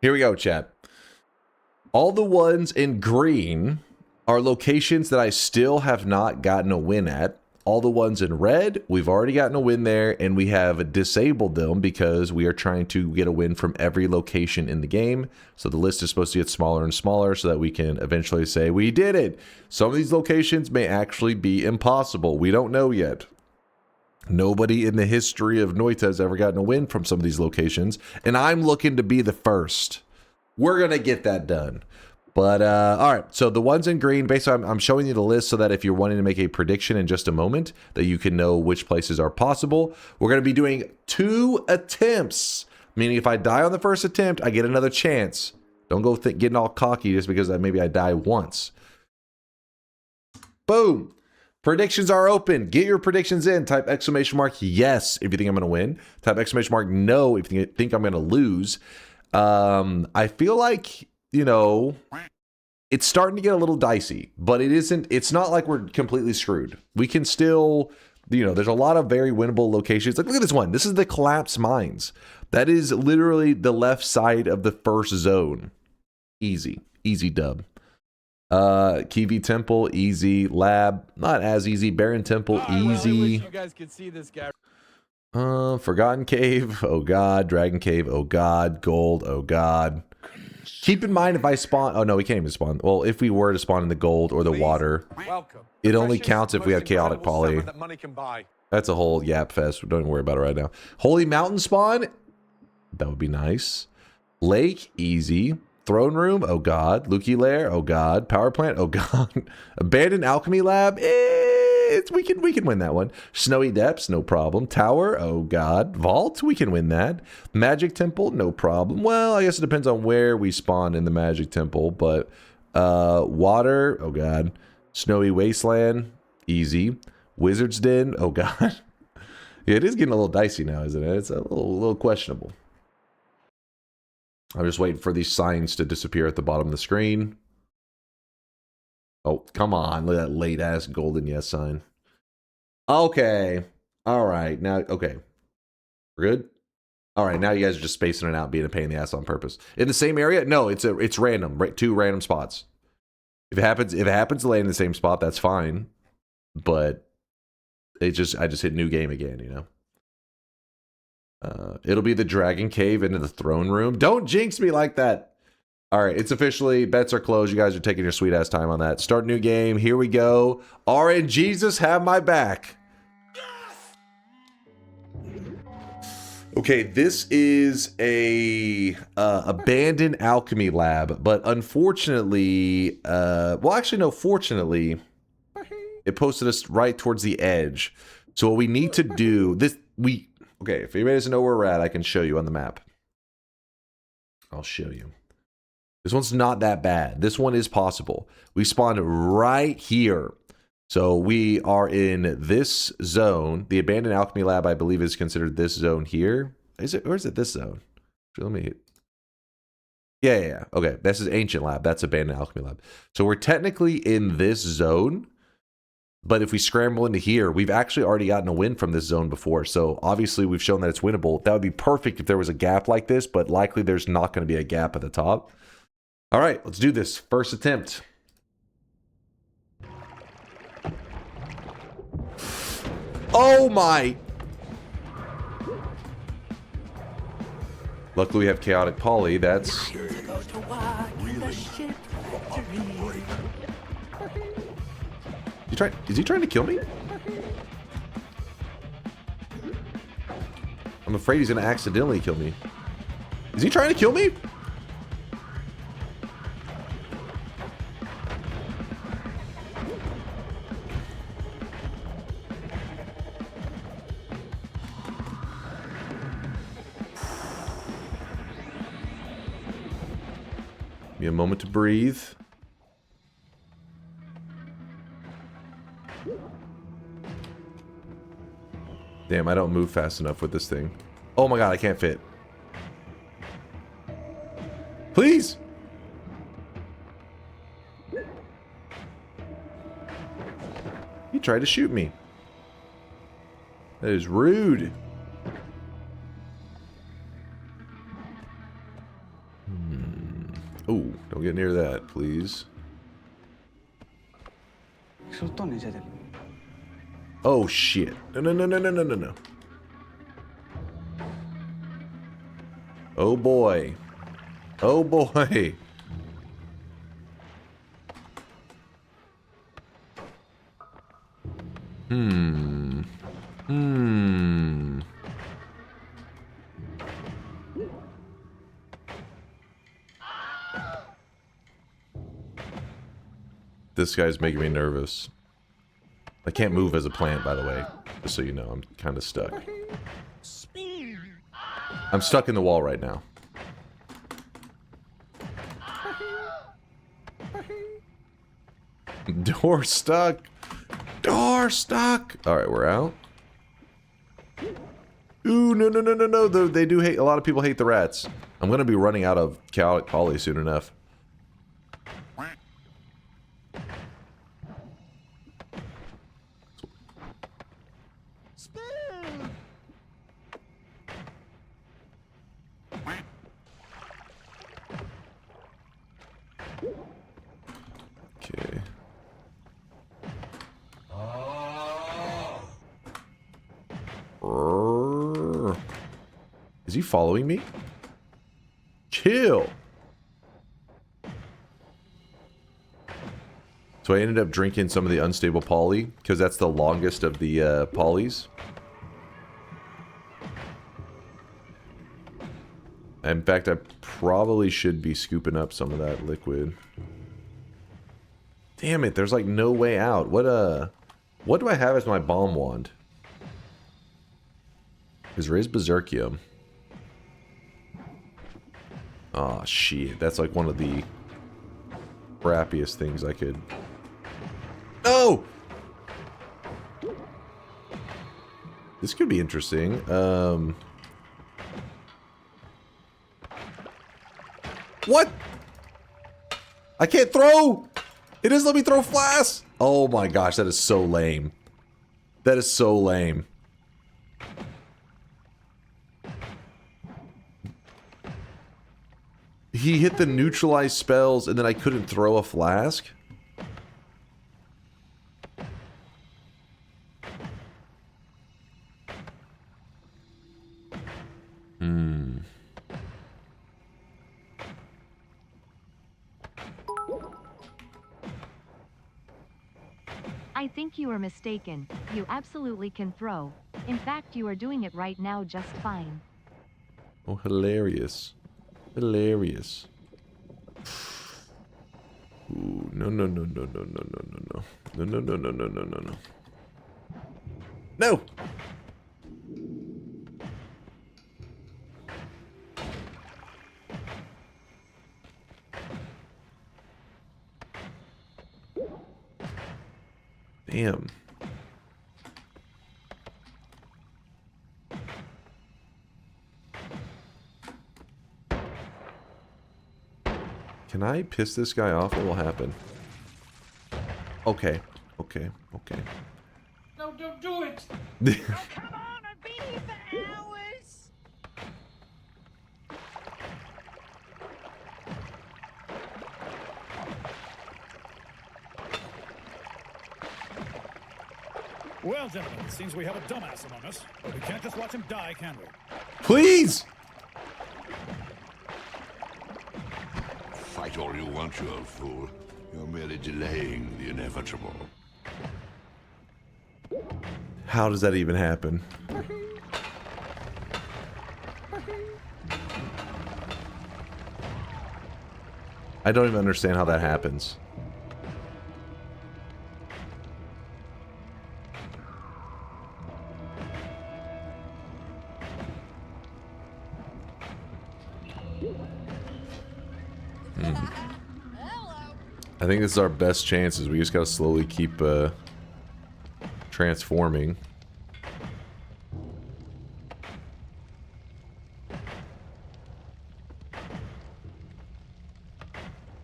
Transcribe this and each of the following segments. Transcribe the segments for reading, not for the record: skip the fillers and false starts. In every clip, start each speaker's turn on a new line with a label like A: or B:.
A: Here we go, chat. All the ones in green are locations that I still have not gotten a win at. All the ones in red, we've already gotten a win there, and we have disabled them because we are trying to get a win from every location in the game. So the list is supposed to get smaller and smaller so that we can eventually say, we did it. Some of these locations may actually be impossible. We don't know yet. Nobody in the history of Noita has ever gotten a win from some of these locations, and I'm looking to be the first. We're going to get that done. But, all right, so the ones in green, basically I'm showing you the list so that if you're wanting to make a prediction in just a moment, that you can know which places are possible. We're going to be doing 2 attempts, meaning if I die on the first attempt, I get another chance. Don't go getting all cocky just because maybe I die once. Boom. Predictions are open. Get your predictions in. Type exclamation mark yes if you think I'm going to win. Type exclamation mark no if you think I'm going to lose. I feel like, you know, it's starting to get a little dicey, but it's not like we're completely screwed. We can still, you know, there's a lot of very winnable locations. Like, look at this one. This is the collapsed mines. That is literally the left side of the first zone. Easy dub. Kiwi Temple, easy. Lab, not as easy. Barren Temple, easy.
B: I really wish you guys could see this guy.
A: Forgotten Cave, oh god. Dragon Cave, oh god. Gold, oh god. Keep in mind if I spawn, oh no, we can't even spawn. Well, if we were to spawn in the gold or the water, it only counts if we have chaotic poly. That's a whole yap fest. Don't even worry about it right now. Holy Mountain spawn, that would be nice. Lake, easy. Throne Room, oh god. Lukey Lair, oh god. Power Plant, oh god. Abandoned Alchemy Lab, we can win that one. Snowy Depths, no problem. Tower, oh god. Vault, we can win that. Magic Temple, no problem. Well, I guess it depends on where we spawn in the Magic Temple, but water, oh god. Snowy Wasteland, easy. Wizard's Den, oh god. Yeah, it is getting a little dicey now, isn't it? It's a little questionable. I'm just waiting for these signs to disappear at the bottom of the screen. Oh, come on. Look at that late-ass golden yes sign. Okay. All right. Now, okay. We're good? All right. Now you guys are just spacing it out, being a pain in the ass on purpose. In the same area? No, it's random. Right, 2 random spots. If it happens to land in the same spot, that's fine. But I just hit new game again, you know? It'll be the Dragon Cave into the Throne Room. Don't jinx me like that. All right, it's officially, bets are closed. You guys are taking your sweet ass time on that. Start new game. Here we go. RNGesus, have my back. Okay, this is a abandoned alchemy lab, but unfortunately, well, actually, no, fortunately, it posted us right towards the edge. So what we need to do, okay, if anybody doesn't know where we're at, I can show you on the map. I'll show you. This one's not that bad. This one is possible. We spawned right here. So we are in this zone. The abandoned alchemy lab, I believe, is considered this zone here. Is it, or is it this zone? Let me... Yeah. Okay, this is ancient lab. That's abandoned alchemy lab. So we're technically in this zone. But if we scramble into here, we've actually already gotten a win from this zone before. So obviously we've shown that it's winnable. That would be perfect if there was a gap like this, but likely there's not going to be a gap at the top. All right, let's do this. First attempt. Oh my! Luckily we have chaotic poly. That's... Is he trying to kill me? I'm afraid he's going to accidentally kill me. Is he trying to kill me? Give me a moment to breathe. Damn, I don't move fast enough with this thing. Oh my god, I can't fit. Please! He tried to shoot me. That is rude. Ooh, don't get near that, please. Oh shit. No. Oh boy. Oh boy. This guy's making me nervous. I can't move as a plant, by the way. Just so you know, I'm kind of stuck. I'm stuck in the wall right now. Door stuck. Door stuck. All right, we're out. Ooh, no. They do hate. A lot of people hate the rats. I'm gonna be running out of cowlick poly soon enough. Okay. Is he following me? Chill. So I ended up drinking some of the unstable poly because that's the longest of the polys. In fact, I probably should be scooping up some of that liquid. Damn it, there's like no way out. What do I have as my bomb wand? Is raised Berserkium. Aw, shit. That's like one of the crappiest things I could... No! This could be interesting. What? I can't throw! It doesn't let me throw flasks! Oh my gosh, that is so lame. That is so lame. He hit the neutralize spells and then I couldn't throw a flask?
C: I think you are mistaken. You absolutely can throw. In fact, you are doing it right now just fine.
A: Oh, hilarious. Hilarious. Ooh, no. No. No! Damn. Can I piss this guy off? What will happen? Okay.
D: No, don't do it!
E: Oh, come on, I've been here for hours!
D: Well, gentlemen, it seems we have a dumbass among us, but we can't just watch him die, can we?
A: Please!
F: Fight all you want, you old fool. You're merely delaying the inevitable.
A: How does that even happen? I don't even understand how that happens. I think this is our best chances. We just gotta slowly keep transforming.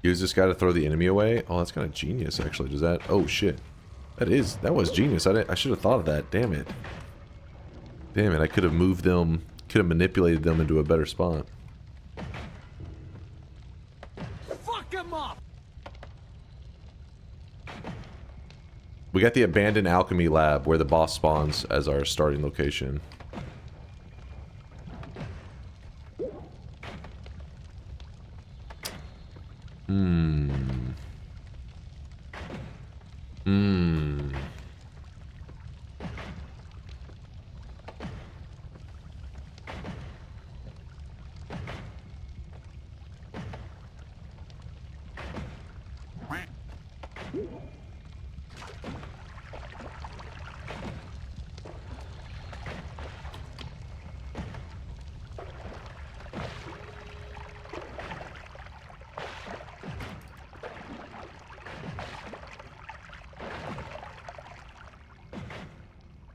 A: Use this guy to throw the enemy away. Oh, that's kind of genius, actually. Does that? Oh shit, that was genius. I should have thought of that. Damn it. Damn it. I could have moved them. Could have manipulated them into a better spot.
B: Fuck him up!
A: We got the abandoned alchemy lab where the boss spawns as our starting location.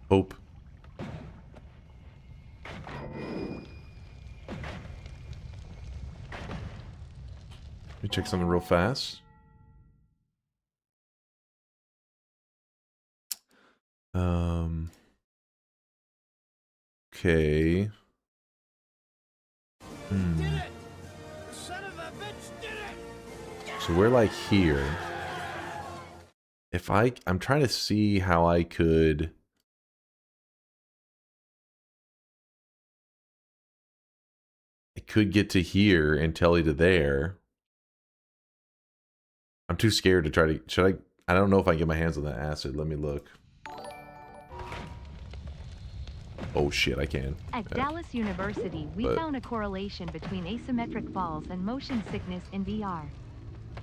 A: Hope. Let me check something real fast. Okay. So we're like here. If I'm trying to see how I could get to here and telly to there. I'm too scared to try to, should I don't know if I can get my hands on that acid. Let me look. Oh shit, I can.
C: At Dallas University, we found a correlation between asymmetric falls and motion sickness in VR.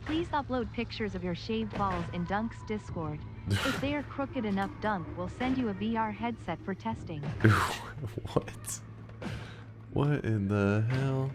C: Please upload pictures of your shaved balls in Dunk's Discord. If they are crooked enough, Dunk will send you a VR headset for testing.
A: What? What in the hell?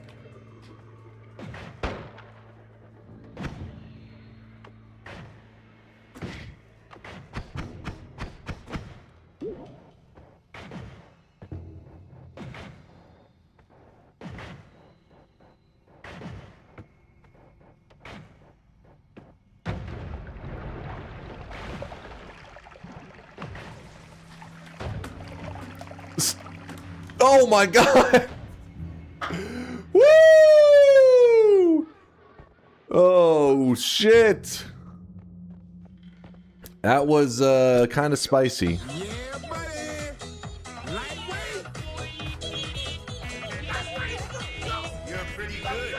A: Oh my god! Woo! Oh shit! That was kind of spicy.
F: Yeah, buddy. Lightweight. You're pretty good.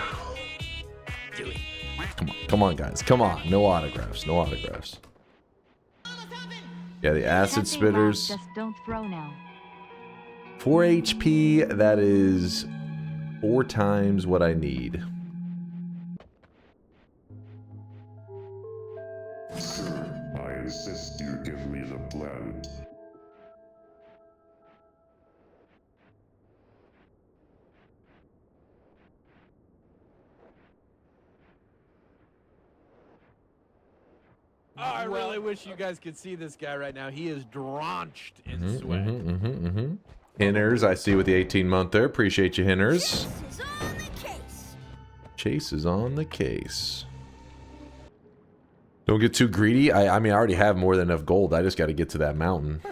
F: Do it.
A: Come on, guys. Come on. No autographs. No autographs. Yeah, the acid
C: Testing lab,
A: spitters.
C: just don't throw now.
A: 4 HP. That is 4 times what I need.
G: Sir, I insist you give me the plan.
B: Oh, I really wish you guys could see this guy right now. He is drenched in sweat.
A: Hinners, I see with the 18-month there. Appreciate you, Hinners.
E: Chase is on the case.
A: Chase is on the case. Don't get too greedy. I mean, I already have more than enough gold. I just got to get to that mountain.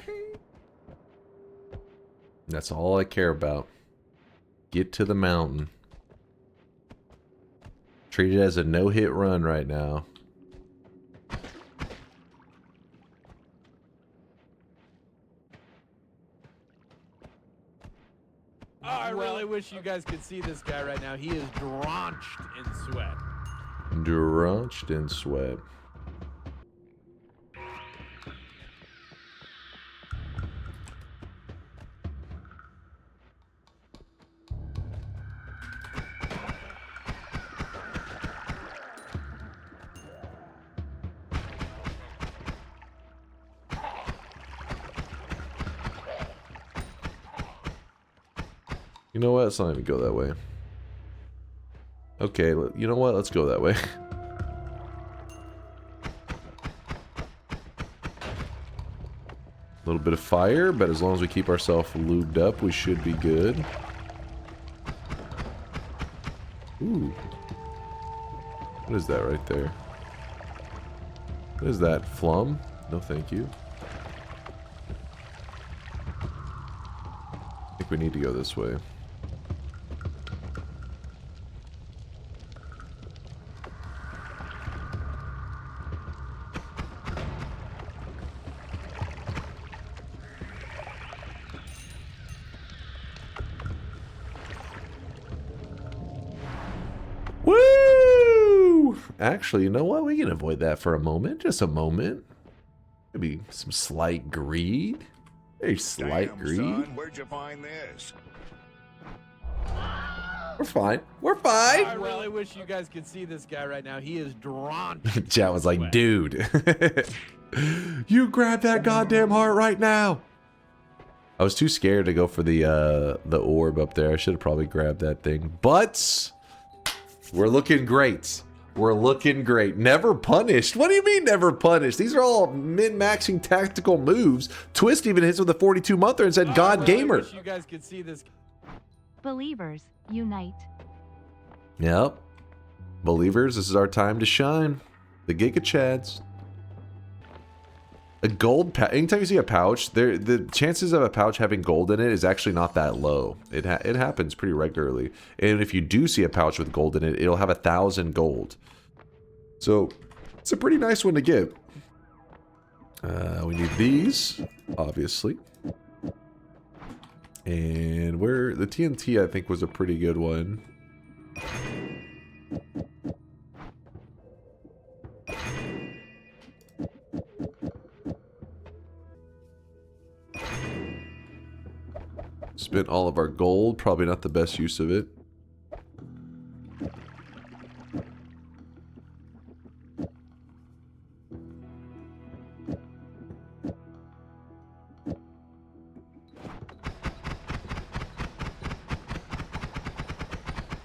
A: That's all I care about. Get to the mountain. Treat it as a no-hit run right now.
B: Oh, I really wish you guys could see this guy right now. He is drenched in sweat.
A: Drenched in sweat. You know what? Let's not even go that way. Okay, you know what? Let's go that way. A little bit of fire, but as long as we keep ourselves lubed up, we should be good. Ooh. What is that right there? What is that? Flum? No, thank you. I think we need to go this way. Actually, you know what? We can avoid that for a moment. Just a moment. Maybe some slight greed. Very slight
F: Damn,
A: greed.
F: son, where'd you find this?
A: We're fine. We're
B: I
A: fine.
B: really wish you guys could see this guy right now. He is drenched.
A: Chat was like,
B: sweat.
A: dude, you grab that goddamn heart right now. I was too scared to go for the orb up there. I should have probably grabbed that thing. But we're looking great. We're looking great. Never punished. What do you mean never punished? These are all min-maxing tactical moves. Twist even hits with a 42-monther and said, God
B: I really
A: gamer.
B: wish you guys could see this.
C: Believers, unite.
A: Yep. Believers, this is our time to shine. The Giga Chads. A gold pouch. Anytime you see a pouch, the chances of a pouch having gold in it is actually not that low. It happens pretty regularly. And if you do see a pouch with gold in it, it'll have 1,000 gold. So it's a pretty nice one to get. We need these, obviously. And where the TNT, I think, was a pretty good one. Spent all of our gold. Probably not the best use of it.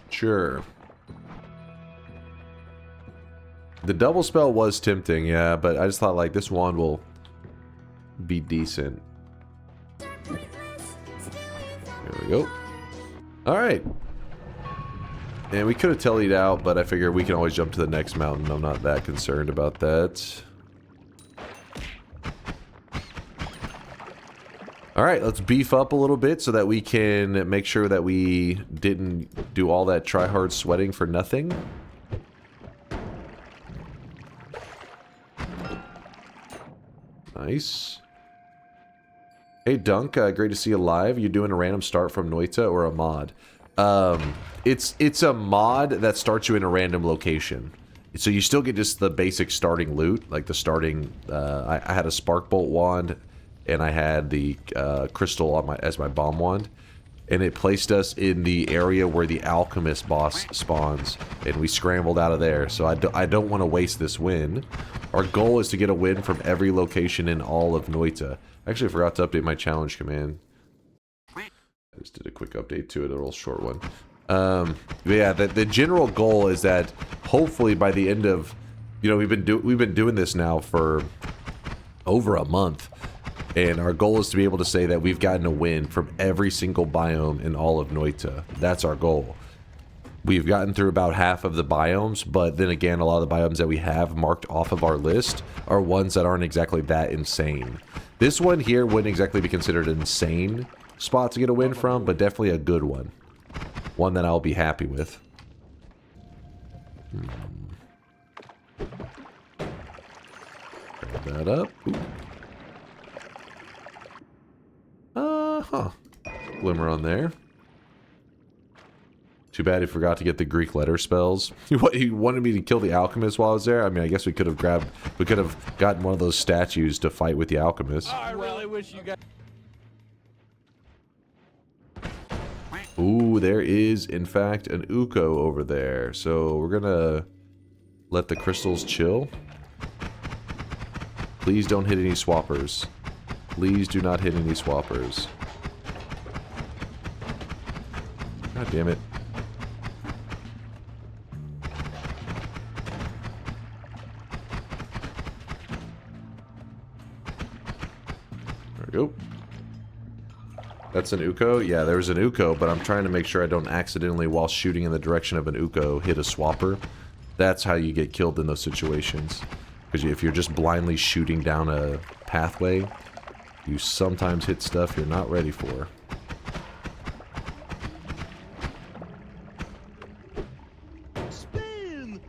A: Sure. The double spell was tempting, yeah, but I just thought, like, this wand will be decent. There we go. Alright. And we could have tellied out, but I figure we can always jump to the next mountain. I'm not that concerned about that. Alright, let's beef up a little bit so that we can make sure that we didn't do all that try-hard sweating for nothing. Nice. Hey Dunk, great to see you live. You doing a random start from Noita or a mod? It's a mod that starts you in a random location. So you still get just the basic starting loot, like the starting, I had a spark bolt wand, and I had the crystal on as my bomb wand, and it placed us in the area where the alchemist boss spawns, and we scrambled out of there. So I don't want to waste this win. Our goal is to get a win from every location in all of Noita. I actually forgot to update my challenge command. I just did a quick update to it, a real short one. But yeah, the general goal is that hopefully by the end of, you know, we've been doing this now for over a month. And our goal is to be able to say that we've gotten a win from every single biome in all of Noita. That's our goal. We've gotten through about half of the biomes, but then again, a lot of the biomes that we have marked off of our list are ones that aren't exactly that insane. This one here wouldn't exactly be considered an insane spot to get a win from, but definitely a good one. One that I'll be happy with. Grab that up. Ooh. Glimmer on there. Too bad he forgot to get the Greek letter spells. What, he wanted me to kill the alchemist while I was there? I mean, I guess we could have gotten one of those statues to fight with the alchemist.
B: I really wish you guys.
A: Ooh, there is, in fact, an Uko over there. So we're gonna let the crystals chill. Please don't hit any swappers. Please do not hit any swappers. God damn it. There we go. That's an Uko? Yeah, there's an Uko, but I'm trying to make sure I don't accidentally, while shooting in the direction of an Uko, hit a swapper. That's how you get killed in those situations. Because if you're just blindly shooting down a pathway, you sometimes hit stuff you're not ready for.
F: Spin!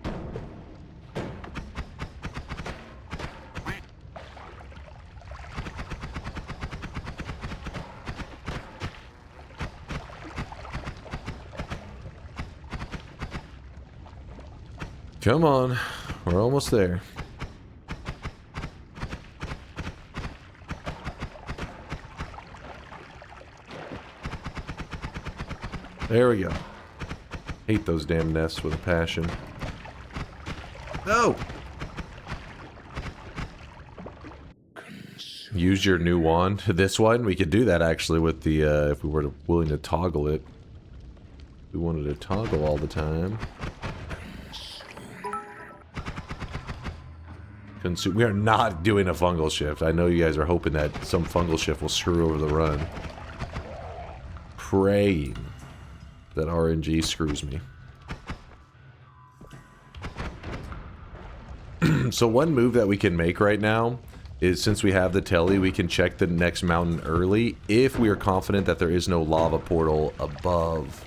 A: Come on. We're almost there. There we go. Hate those damn nests with a passion. No! Use your new wand. This one? We could do that actually with the, if we were willing to toggle it. We wanted to toggle all the time. Consume. We are not doing a fungal shift. I know you guys are hoping that some fungal shift will screw over the run. Praying that RNG screws me. So one move that we can make right now is, since we have the telly, we can check the next mountain early if we are confident that there is no lava portal above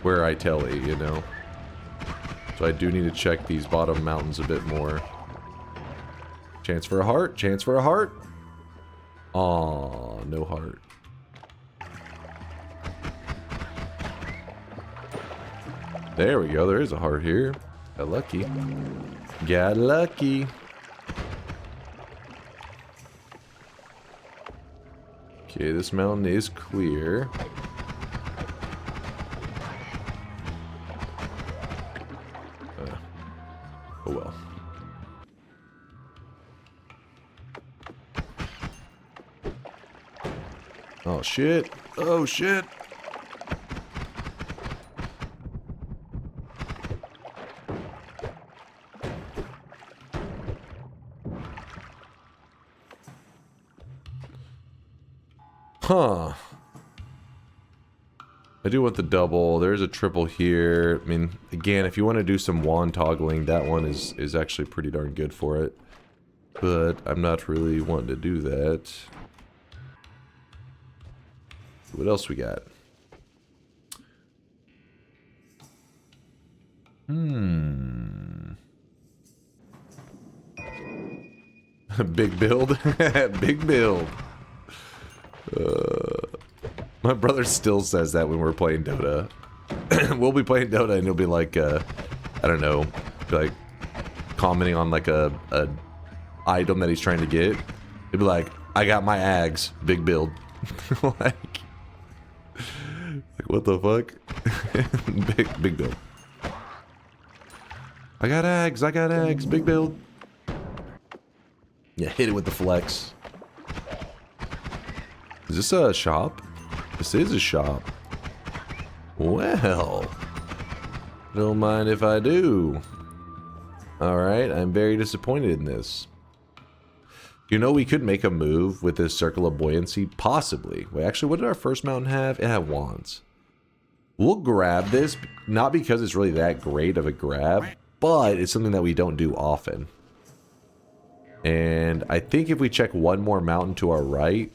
A: where I telly, you know. So I do need to check these bottom mountains a bit more. Chance for a heart. Chance for a heart. Aw, no heart. There we go. There is a heart here. Got lucky. Got lucky. Okay, this mountain is clear. Oh well. Oh shit. Oh shit. Huh. I do want the double. There's a triple here. I mean, again, if you want to do some wand toggling, that one is actually pretty darn good for it. But I'm not really wanting to do that. What else we got? Big build. Big build. My brother still says that when we're playing Dota. We'll be playing Dota and he'll be like, I don't know, like commenting on like a item that he's trying to get. He'll be like, I got my ags, big build. like what the fuck? big build. I got ags, big build. Yeah, hit it with the flex. Is this a shop? This is a shop. Well, don't mind if I do. Alright, I'm very disappointed in this. You know, we could make a move with this circle of buoyancy, possibly. Wait, actually, what did our first mountain have? It had wands. We'll grab this, not because it's really that great of a grab, but it's something that we don't do often. And I think if we check one more mountain to our right,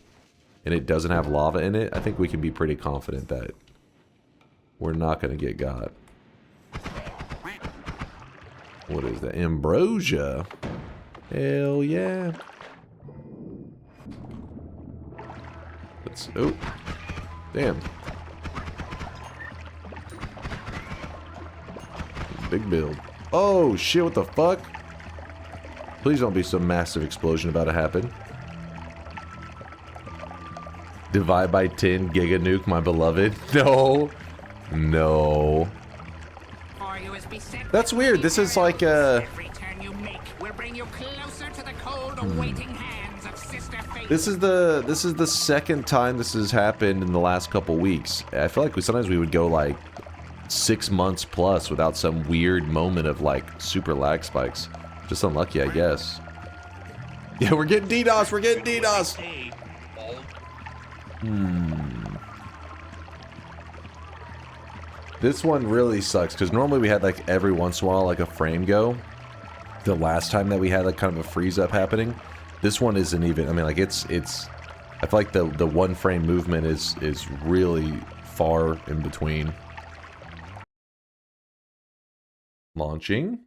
A: and it doesn't have lava in it, I think we can be pretty confident that we're not going to get got. What is that? Ambrosia. Hell yeah. Let's... Oh. Damn. Big build. Oh, shit, what the fuck? Please don't be some massive explosion about to happen. Divide by 10 giga nuke, my beloved. No. No. That's weird. This is like a... This is the second time this has happened in the last couple weeks. I feel like sometimes we would go like 6 months plus without some weird moment of like super lag spikes. Just unlucky, I guess. Yeah, we're getting DDoS. We're getting DDoS. This one really sucks because normally we had like every once in a while like a frame go. The last time that we had like kind of a freeze up happening, this one isn't even. I mean, like it's. I feel like the one frame movement is really far in between. Launching.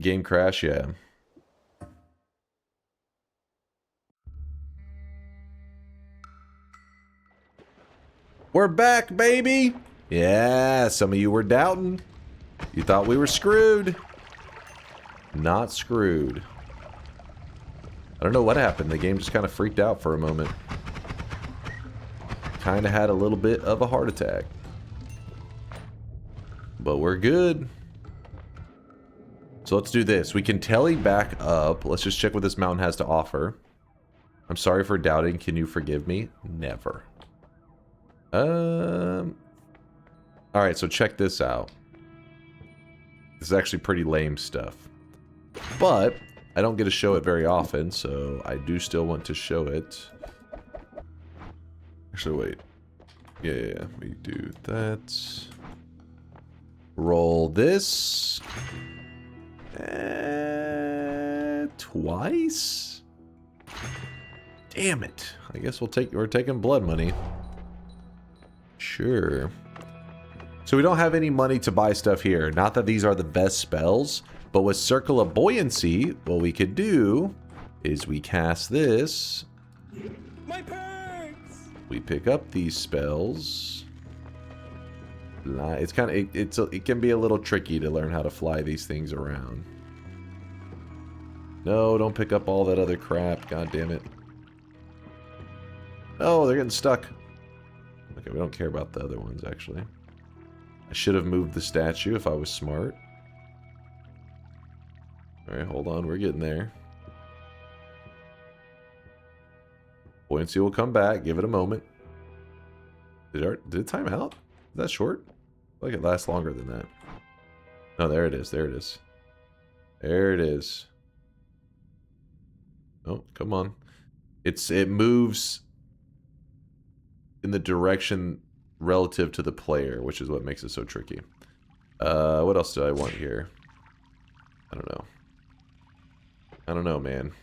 A: Game crash, yeah. We're back, baby! Yeah, some of you were doubting. You thought we were screwed. Not screwed. I don't know what happened. The game just kind of freaked out for a moment. Kind of had a little bit of a heart attack. But we're good. So let's do this. We can telly back up. Let's just check what this mountain has to offer. I'm sorry for doubting. Can you forgive me? Never. Alright, so check this out. This is actually pretty lame stuff. But I don't get to show it very often, so I do still want to show it. Actually, wait. Yeah, we do that. Roll this. Twice? Damn it. I guess we're taking blood money. Sure. So we don't have any money to buy stuff here. Not that these are the best spells, but with Circle of Buoyancy, what we could do is we cast this.
E: My perks!
A: We pick up these spells. It's kind of it can be a little tricky to learn how to fly these things around. No, don't pick up all that other crap. God damn it. Oh, they're getting stuck. Okay, we don't care about the other ones, actually. I should have moved the statue if I was smart. Alright, hold on. We're getting there. Buoyancy will come back. Give it a moment. Did it time out? Is that short? I feel like it lasts longer than that. No, there it is. There it is. There it is. Oh, come on. It moves in the direction relative to the player, which is what makes it so tricky. What else do I want here? I don't know. I don't know, man.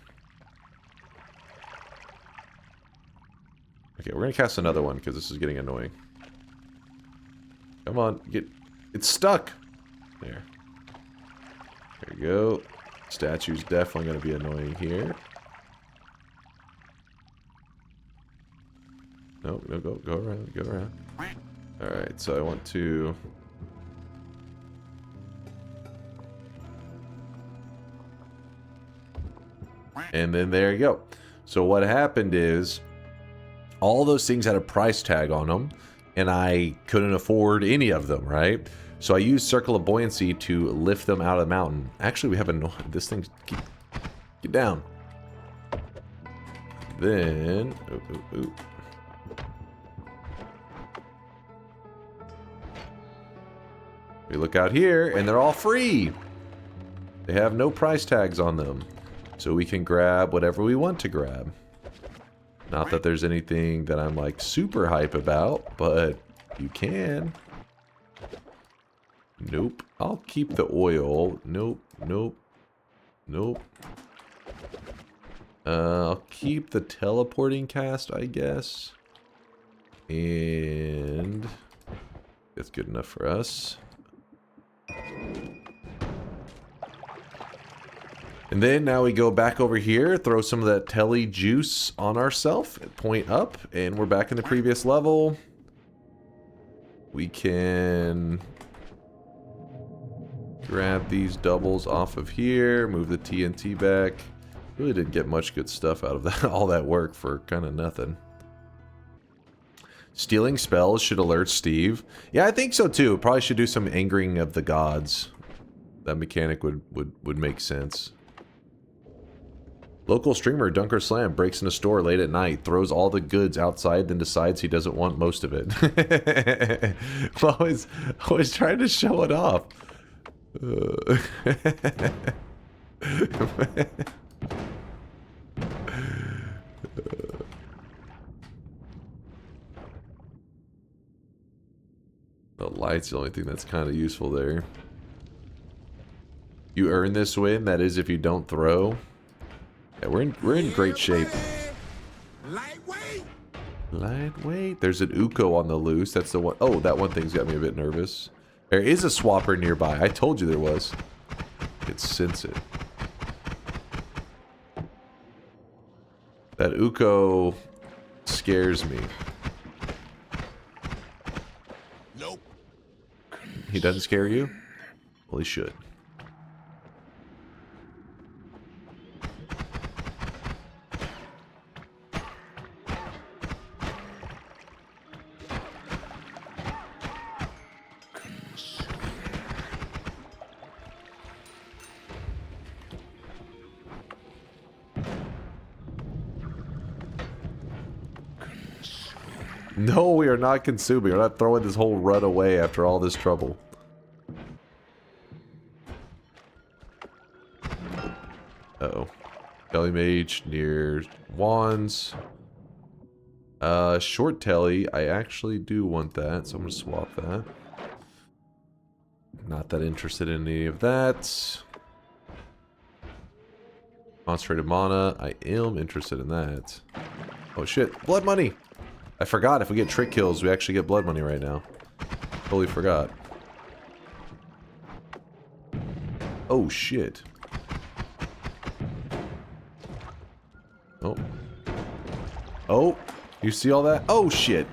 A: Okay, we're gonna cast another one because this is getting annoying. Come on, it's stuck. There. There you go. Statue's definitely gonna be annoying here. No, no, go around, go around. Alright, so I want to... And then there you go. So what happened is, all those things had a price tag on them, and I couldn't afford any of them, right? So I used Circle of Buoyancy to lift them out of the mountain. Actually, we have a... This thing... Get down. Then... Ooh. We look out here, and they're all free. They have no price tags on them. So we can grab whatever we want to grab. Not that there's anything that I'm like super hype about, but you can. Nope. I'll keep the oil. Nope. I'll keep the teleporting cast, I guess. And that's good enough for us. And then now we go back over here, throw some of that telly juice on ourselves, point up, and we're back in the previous level. We can grab these doubles off of here, move the TNT back. Really didn't get much good stuff out of that, all that work for kind of nothing. Stealing spells should alert Steve. Yeah, I think so too. Probably should do some angering of the gods. That mechanic would make sense. Local streamer DunkOrSlam breaks in a store late at night, throws all the goods outside, then decides he doesn't want most of it. always trying to show it off. The light's the only thing that's kind of useful there. You earn this win, that is if you don't throw. Yeah, we're in great shape. Lightweight. There's an Uko on the loose. That's the one. Oh, that one thing's got me a bit nervous. There is a swapper nearby. I told you there was. I could sense it. That Uko scares me. He doesn't scare you? Well, he should. No, we are not consuming. We're not throwing this whole run away after all this trouble. Uh-oh. Telly Mage near Wands. Short Telly. I actually do want that, so I'm going to swap that. Not that interested in any of that. Concentrated Mana. I am interested in that. Oh shit. Blood money! I forgot, if we get trick kills, we actually get blood money right now. Totally forgot. Oh, shit. Oh. Oh, you see all that? Oh, shit.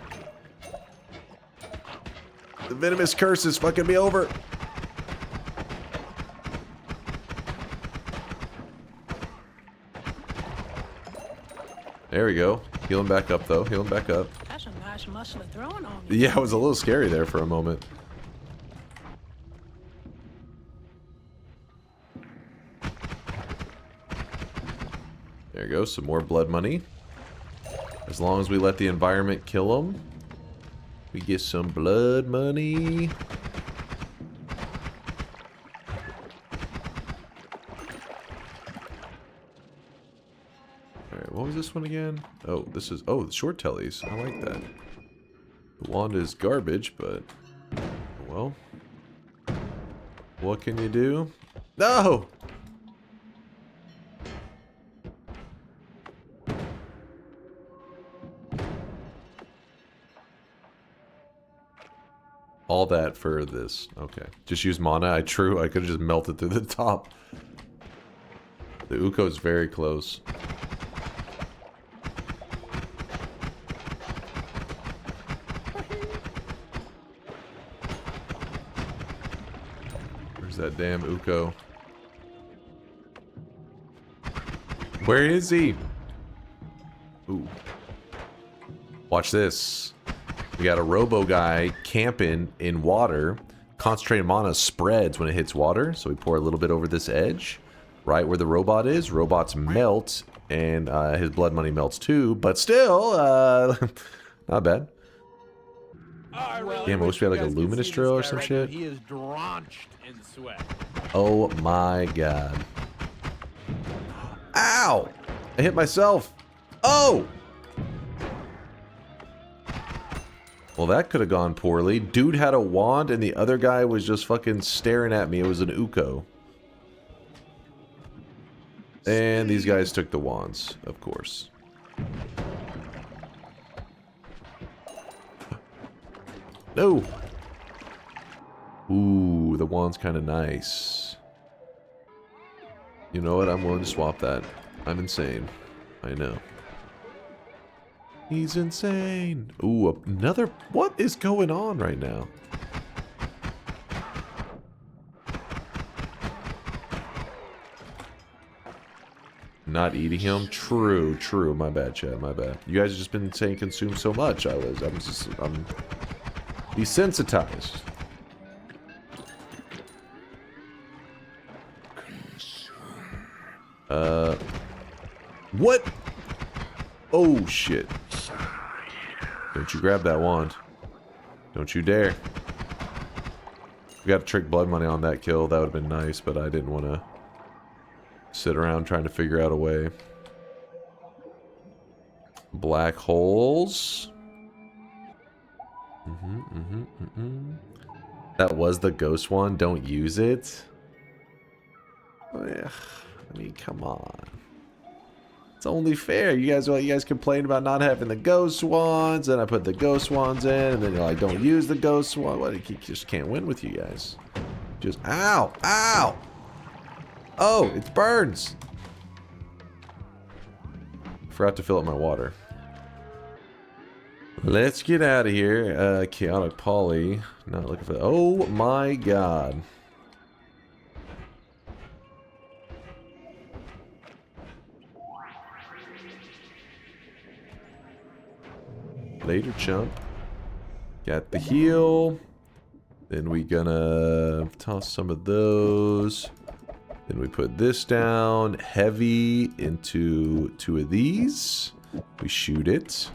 A: The venomous curse is fucking me over. There we go. Healing back up, though. Healing back up.
E: That's a nice muscle throwing on me.
A: Yeah, it was a little scary there for a moment. There goes some more blood money. As long as we let the environment kill them, we get some blood money. Alright, what was this one again? Oh, this is... Oh, the short tellies. I like that. The wand is garbage, but... Well... What can you do? No! All that for this. Okay. Just use mana. I could have just melted through the top. The Uko's very close. Where's that damn Uko? Where is he? Ooh. Watch this. We got a robo guy camping in water. Concentrated mana spreads when it hits water. So we pour a little bit over this edge. Right where the robot is. Robots melt. And his blood money melts too. But still, not bad. Damn, I wish we had like a luminous drill or some shit.
B: He is drenched in sweat.
A: Oh my god. Ow! I hit myself. Oh! Well, that could have gone poorly. Dude had a wand and the other guy was just fucking staring at me. It was an Uko. And these guys took the wands, of course. No! Ooh, the wand's kind of nice. You know what? I'm willing to swap that. I'm insane. I know. He's insane. Ooh, another... What is going on right now? Not eating him? True, true. My bad, Chad. My bad. You guys have just been saying consume so much. I'm desensitized. What? Oh, shit. Don't you grab that wand. Don't you dare. We got to trick blood money on that kill. That would have been nice, but I didn't want to sit around trying to figure out a way. Black holes. That was the ghost one. Don't use it. Oh, yeah. I mean, come on. It's only fair. You guys complained about not having the ghost wands, and I put the ghost wands in, and then you're like, don't use the ghost wand. What? You just can't win with you guys. Just ow, ow. Oh, it burns. Forgot to fill up my water. Let's get out of here. Chaotic Poly. Not looking for... Oh my god. Later, chump. Got the heal. Then we gonna toss some of those. Then we put this down. Heavy into 2 of these. We shoot it.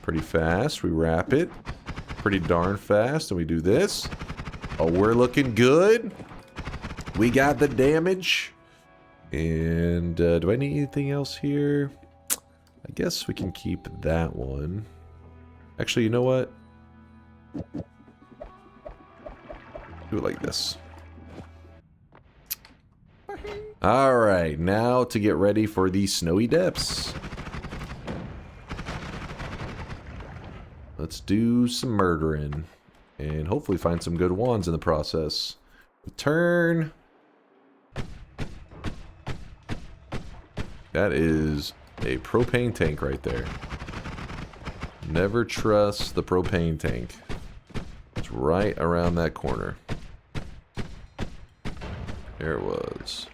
A: Pretty fast. We wrap it. Pretty darn fast. And we do this. Oh, we're looking good. We got the damage. And do I need anything else here? I guess we can keep that one. Actually, you know what? Do it like this. Alright, now to get ready for the snowy depths. Let's do some murdering. And hopefully find some good wands in the process. Return. That is a propane tank right there. Never trust the propane tank. It's right around that corner. There it was.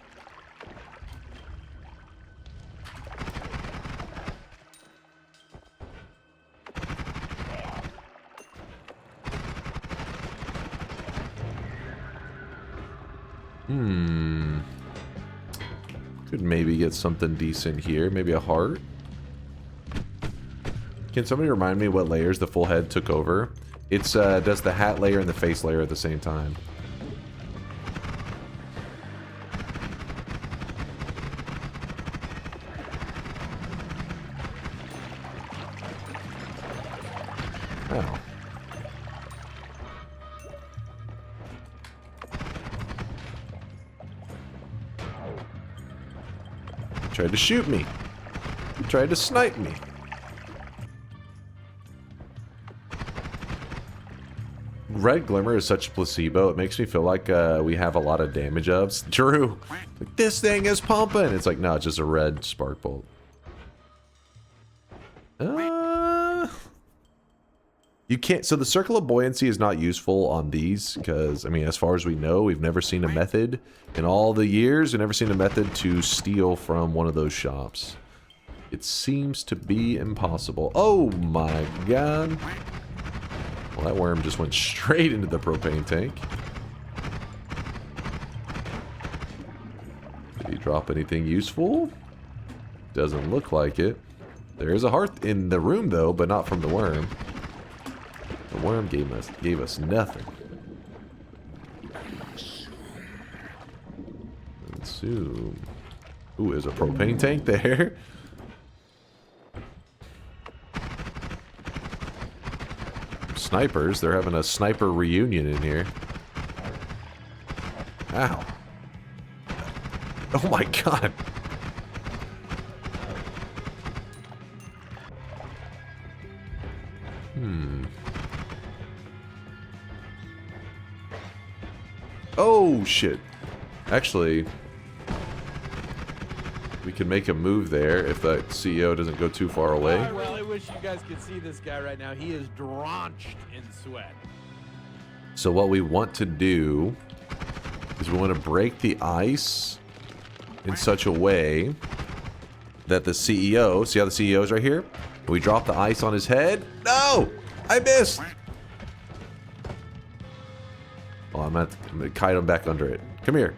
A: Could maybe get something decent here. Maybe a heart. Can somebody remind me what layers the full head took over? It's does the hat layer and the face layer at the same time. Oh. Tried to shoot me. Tried to snipe me. Red Glimmer is such a placebo. It makes me feel like we have a lot of damage ups. Drew, like, this thing is pumping. It's like, no, it's just a red spark bolt. You can't. So the circle of buoyancy is not useful on these because, I mean, as far as we know, we've never seen a method in all the years. We've never seen a method to steal from one of those shops. It seems to be impossible. Oh my god. Well, that worm just went straight into the propane tank. Did he drop anything useful? Doesn't look like it. There is a heart in the room, though, but not from the worm. The worm gave us nothing. Consume. Ooh, there's a propane tank there. Snipers. They're having a sniper reunion in here. Ow. Oh my god. Oh shit. Actually, we can make a move there if that CEO doesn't go too far away.
B: I really wish you guys could see this guy right now. He is drenched in sweat.
A: So what we want to do is we want to break the ice in such a way that the CEO, see how the CEO is right here? We drop the ice on his head. No! I missed! Oh, I'm gonna kite him back under it. Come here.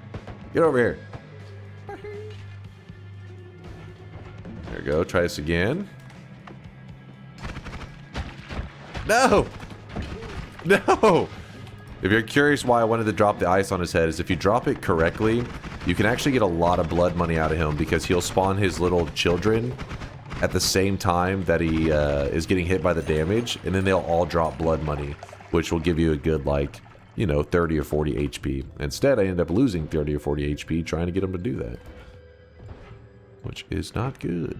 A: Get over here. There we go. Try this again. No! No! If you're curious why I wanted to drop the ice on his head, is if you drop it correctly, you can actually get a lot of blood money out of him because he'll spawn his little children at the same time that he is getting hit by the damage, and then they'll all drop blood money, which will give you a good, like, you know, 30 or 40 HP. Instead, I end up losing 30 or 40 HP trying to get him to do that, which is not good.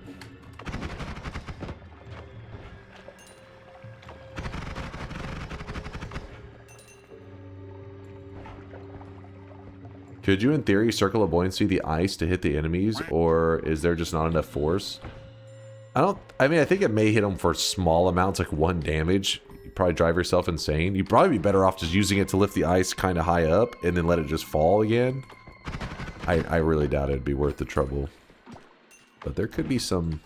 A: Could you, in theory, circle of buoyancy the ice to hit the enemies, or is there just not enough force? I mean, I think it may hit them for small amounts, like 1 damage. You'd probably drive yourself insane. You'd probably be better off just using it to lift the ice kind of high up and then let it just fall again. I really doubt it'd be worth the trouble. But there could be some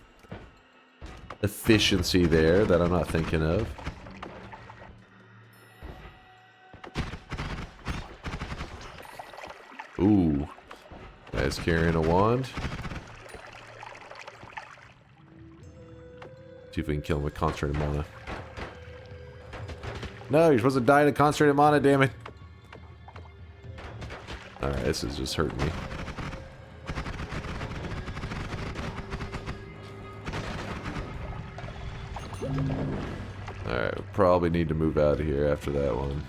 A: efficiency there that I'm not thinking of. Ooh. Guy's carrying a wand. See if we can kill him with concentrated mana. No, you're supposed to die to concentrated mana, damn it. Alright, this is just hurting me. Alright, we probably need to move out of here after that one.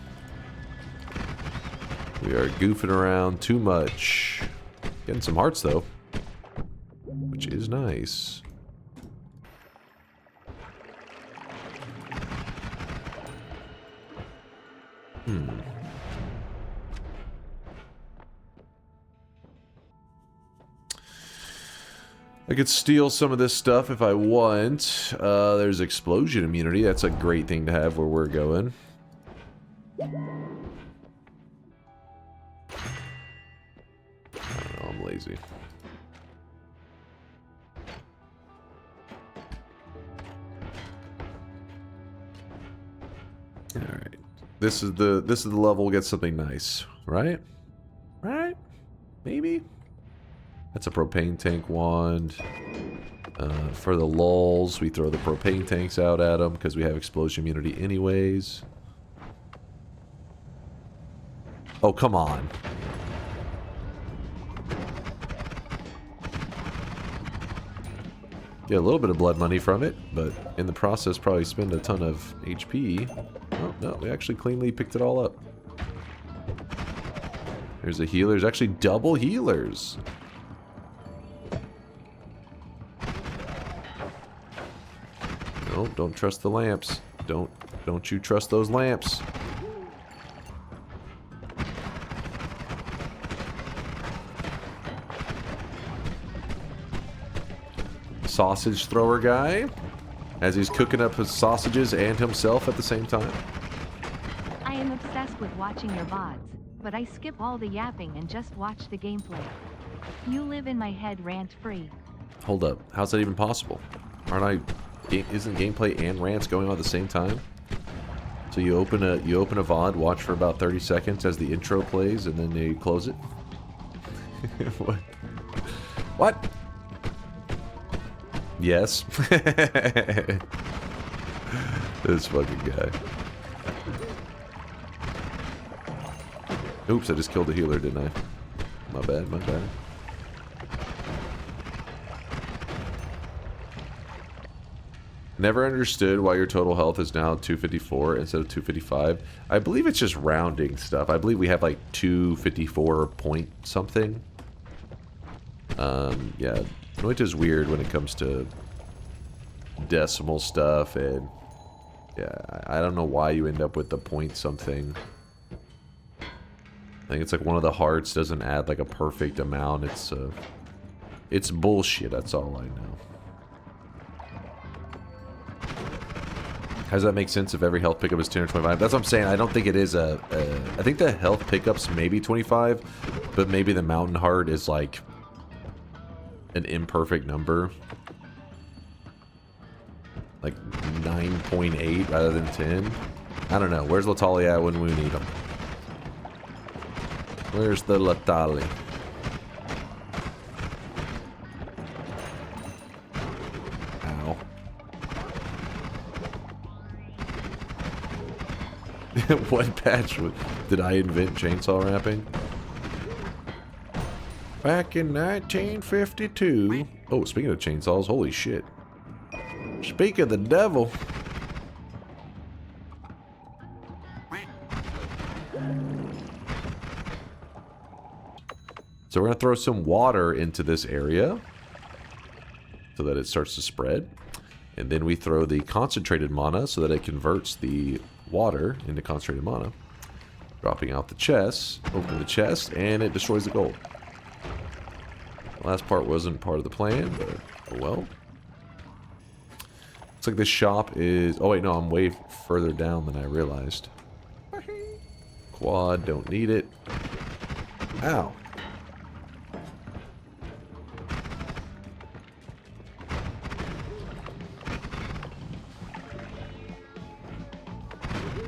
A: We are goofing around too much. Getting some hearts, though. Which is nice. I could steal some of this stuff if I want. There's explosion immunity. That's a great thing to have where we're going. I don't know, I'm lazy. Alright. This is the level we'll get something nice, right? Right? Maybe? That's a propane tank wand. For the lulls, we throw the propane tanks out at them because we have explosion immunity anyways. Oh, come on. Get a little bit of blood money from it, but in the process probably spend a ton of HP. Oh, no, we actually cleanly picked it all up. There's a healer. There's actually double healers. No, don't trust the lamps. Don't you trust those lamps. Sausage thrower guy, as he's cooking up his sausages and himself at the same time.
C: I am obsessed with watching your VODs, but I skip all the yapping and just watch the gameplay. You live in my head rant-free.
A: Hold up, how's that even possible? Isn't gameplay and rants going on at the same time? So you open a VOD, watch for about 30 seconds as the intro plays, and then you close it? What? What? Yes. This fucking guy. Oops, I just killed a healer, didn't I? My bad, my bad. Never understood why your total health is now 254 instead of 255. I believe it's just rounding stuff. I believe we have like 254 point something. Yeah. Noita's weird when it comes to decimal stuff, and yeah, I don't know why you end up with the point something. I think it's like one of the hearts doesn't add like a perfect amount. It's bullshit, that's all I know. How does that make sense if every health pickup is 10 or 25? That's what I'm saying. I don't think it is I think the health pickups maybe 25, but maybe the mountain heart is like an imperfect number. Like 9.8 rather than 10. I don't know. Where's Latali at when we need him? Where's the Latali? Ow. What patch did I invent chainsaw wrapping? Back in 1952. Oh, speaking of chainsaws, holy shit. Speak of the devil. So we're going to throw some water into this area so that it starts to spread. And then we throw the concentrated mana so that it converts the water into concentrated mana. Dropping out the chest, open the chest, and it destroys the gold. The last part wasn't part of the plan, but oh well. Looks like this shop is... Oh, wait, no, I'm way further down than I realized. Quad, don't need it. Ow.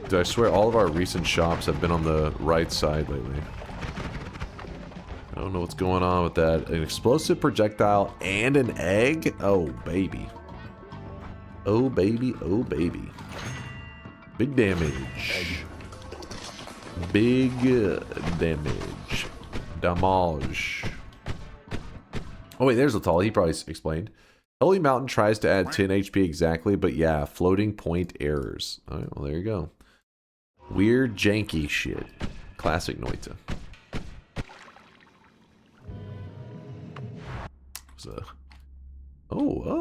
A: Dude, I swear all of our recent shops have been on the right side lately. I don't know what's going on with that. An explosive projectile and an egg? Oh, baby. Oh, baby. Oh, baby. Big damage. Big damage. Damage. Oh, wait, there's Latal. He probably explained. Holy Mountain tries to add 10 HP exactly, but yeah, floating point errors. All right, well, there you go. Weird, janky shit. Classic Noita. Okay.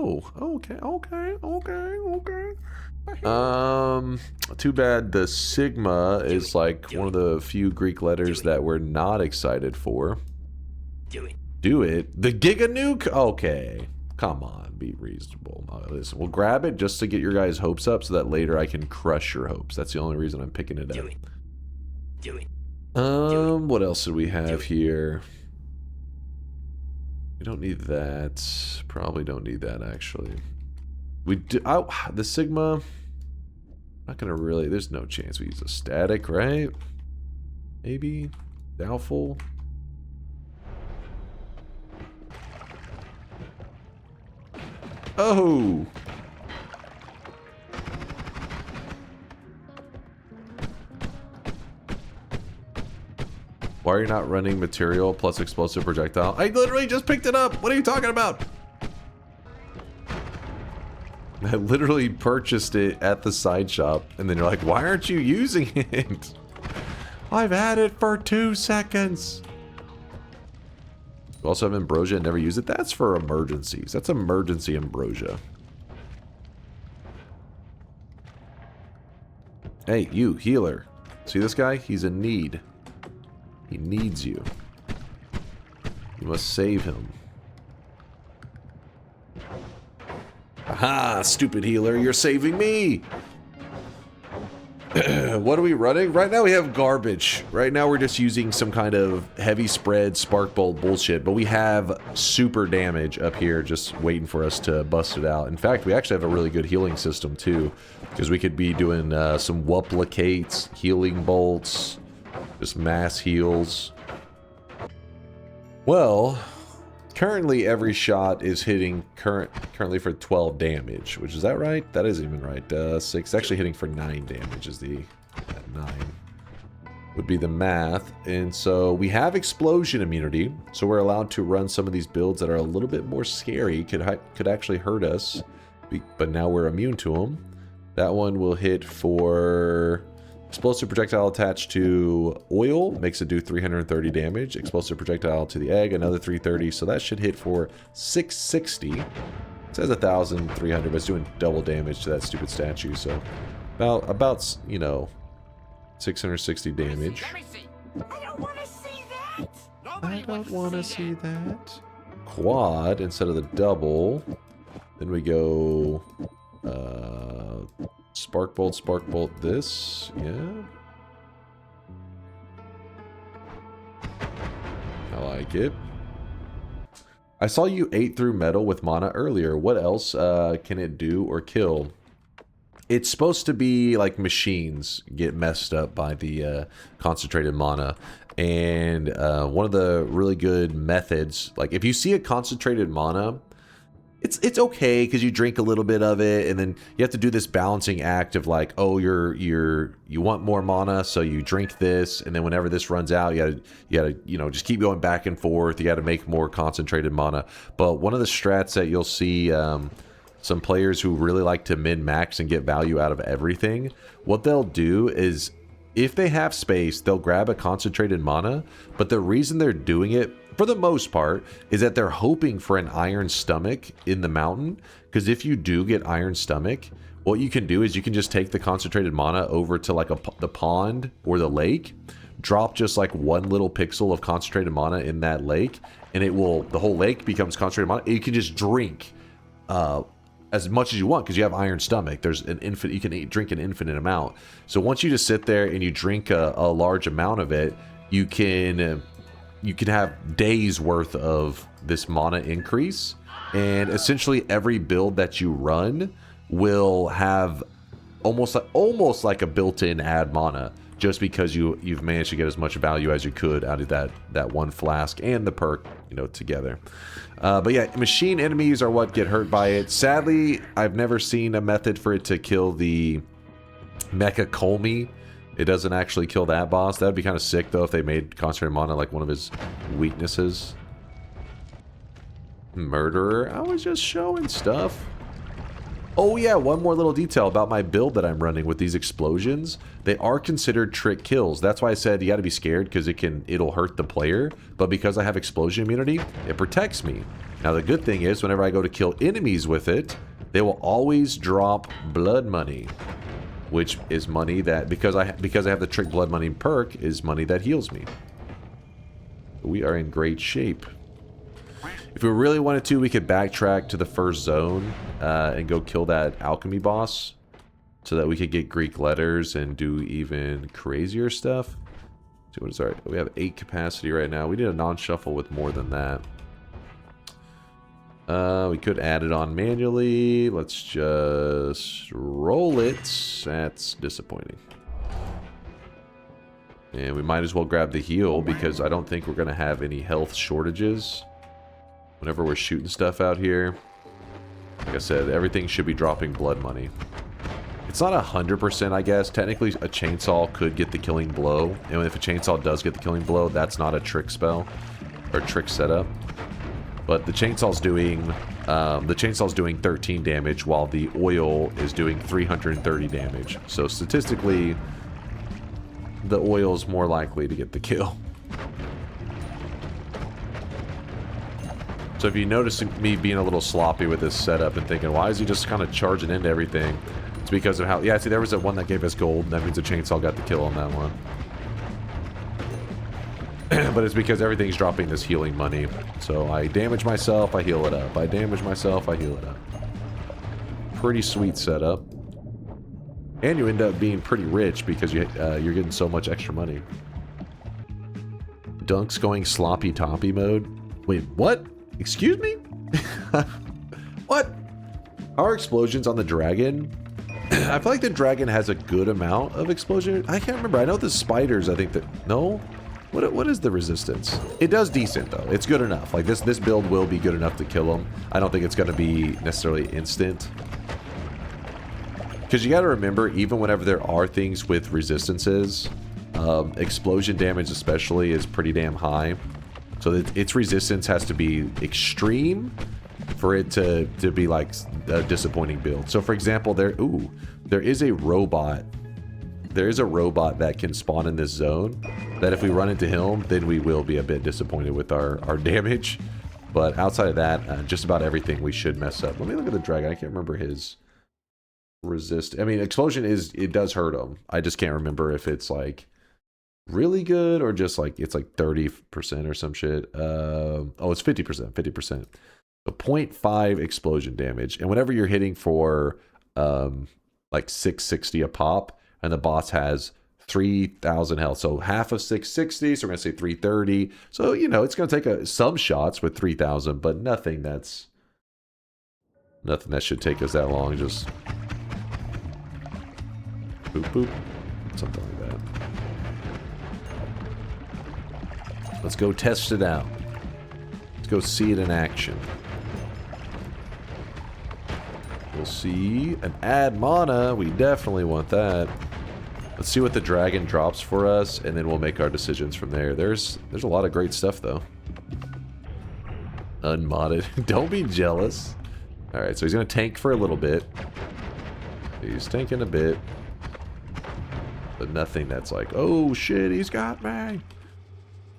A: Too bad the Sigma is like one of the few Greek letters that we're not excited for. Do it. The Giga Nuke? Okay. Come on, be reasonable. Listen, we'll grab it just to get your guys' hopes up so that later I can crush your hopes. That's the only reason I'm picking it up. What else do we have here? We don't need that. Probably don't need that, actually. We do. Oh, the Sigma. Not gonna really. There's no chance we use a static, right? Maybe. Doubtful. Oh. Why are you not running material plus explosive projectile? I literally just picked it up. What are you talking about? I literally purchased it at the side shop, and then you're like, why aren't you using it? I've had it for 2 seconds. You also have ambrosia and never use it. That's for emergencies. That's emergency ambrosia. Hey, you, healer. See this guy? He's in need. He needs you. You must save him. Aha, stupid healer, you're saving me! What are we running? Right now we have garbage. Right now we're just using some kind of heavy spread spark bolt bullshit, but we have super damage up here just waiting for us to bust it out. In fact, we actually have a really good healing system too, because we could be doing some wupplicates, healing bolts, just mass heals. Well, currently every shot is hitting currently for 12 damage, which is that right? That isn't even right. 6 actually hitting for 9 damage is the 9 would be the math. And so we have explosion immunity, so we're allowed to run some of these builds that are a little bit more scary, could actually hurt us, but now we're immune to them. That one will hit for explosive projectile attached to oil, makes it do 330 damage. Explosive projectile to the egg, another 330, so that should hit for 660. It says 1,300, but it's doing double damage to that stupid statue, so about you know, 660 damage.
E: I don't want to see that.
A: I don't want to see that. Quad instead of the double. Then we go spark bolt this. Yeah. I like it. I saw you ate through metal with mana earlier. What else can it do or kill? It's supposed to be like machines get messed up by the concentrated mana. And one of the really good methods, like if you see a concentrated mana, it's okay because you drink a little bit of it, and then you have to do this balancing act of like, oh, you want more mana, so you drink this, and then whenever this runs out, you gotta you know, just keep going back and forth. You got to make more concentrated mana. But one of the strats that you'll see some players who really like to min-max and get value out of everything, what they'll do is, if they have space, they'll grab a concentrated mana, but the reason they're doing it, for the most part, is that they're hoping for an iron stomach in the mountain, because if you do get iron stomach, what you can do is you can just take the concentrated mana over to like the pond or the lake, drop just like one little pixel of concentrated mana in that lake, and it will, the whole lake becomes concentrated mana, and you can just drink as much as you want because you have iron stomach. There's an infinite, you can drink an infinite amount. So once you just sit there and you drink a large amount of it, you can have days worth of this mana increase, and essentially every build that you run will have almost like a built-in add mana, just because you've managed to get as much value as you could out of that one flask and the perk, you know, together. But yeah, machine enemies are what get hurt by it. Sadly, I've never seen a method for it to kill the Mecha Colmy. It doesn't actually kill that boss. That would be kind of sick, though, if they made Concentrated Mana like one of his weaknesses. Murderer. I was just showing stuff. Oh yeah, one more little detail about my build that I'm running with these explosions. They are considered trick kills. That's why I said you got to be scared, because it'll hurt the player. But because I have explosion immunity, it protects me. Now the good thing is, whenever I go to kill enemies with it, they will always drop blood money, which is money that, because I have the trick blood money perk, is money that heals me. We are in great shape. If we really wanted to, we could backtrack to the first zone and go kill that alchemy boss, so that we could get Greek letters and do even crazier stuff. See what is our? We have 8 capacity right now. We need a non-shuffle with more than that. We could add it on manually. Let's just roll it. That's disappointing. And we might as well grab the heal, because I don't think we're going to have any health shortages whenever we're shooting stuff out here. Like I said, everything should be dropping blood money. It's not 100%, I guess. Technically, a chainsaw could get the killing blow. And if a chainsaw does get the killing blow, that's not a trick spell or trick setup. But the chainsaw's doing 13 damage, while the oil is doing 330 damage. So statistically, the oil's more likely to get the kill. So if you notice me being a little sloppy with this setup and thinking, why is he just kind of charging into everything? It's because of how... Yeah, see, there was that one that gave us gold. That means the chainsaw got the kill on that one. But it's because everything's dropping this healing money. So I damage myself, I heal it up. I damage myself, I heal it up. Pretty sweet setup. And you end up being pretty rich because you're getting so much extra money. Dunk's going sloppy toppy mode. Wait, what? Excuse me? What? Our explosions on the dragon? I feel like the dragon has a good amount of explosion. I can't remember. I know the spiders, I think that... No? What is the resistance? It does decent, though. It's good enough. Like, this build will be good enough to kill them. I don't think it's going to be necessarily instant. Because you got to remember, even whenever there are things with resistances, explosion damage especially is pretty damn high. So its resistance has to be extreme for it to be like a disappointing build. So for example, there is a robot. There is a robot that can spawn in this zone that if we run into him, then we will be a bit disappointed with our damage. But outside of that, just about everything we should mess up. Let me look at the dragon. I can't remember his resist. I mean, explosion it does hurt him. I just can't remember if it's like really good or just like it's like 30% or some shit. Oh, it's 50%. 50%. So 0.5 explosion damage. And whenever you're hitting for like 660 a pop, and the boss has 3,000 health, so half of 660, so we're gonna say 330. So you know it's gonna take some shots with 3,000, but nothing that should take us that long. Just boop boop, something like that. Let's go test it out. Let's go see it in action. We'll see an add mana. We definitely want that. Let's see what the dragon drops for us, and then we'll make our decisions from there. There's a lot of great stuff, though. Unmodded. Don't be jealous. Alright, so he's going to tank for a little bit. He's tanking a bit. But nothing that's like, oh shit, he's got me.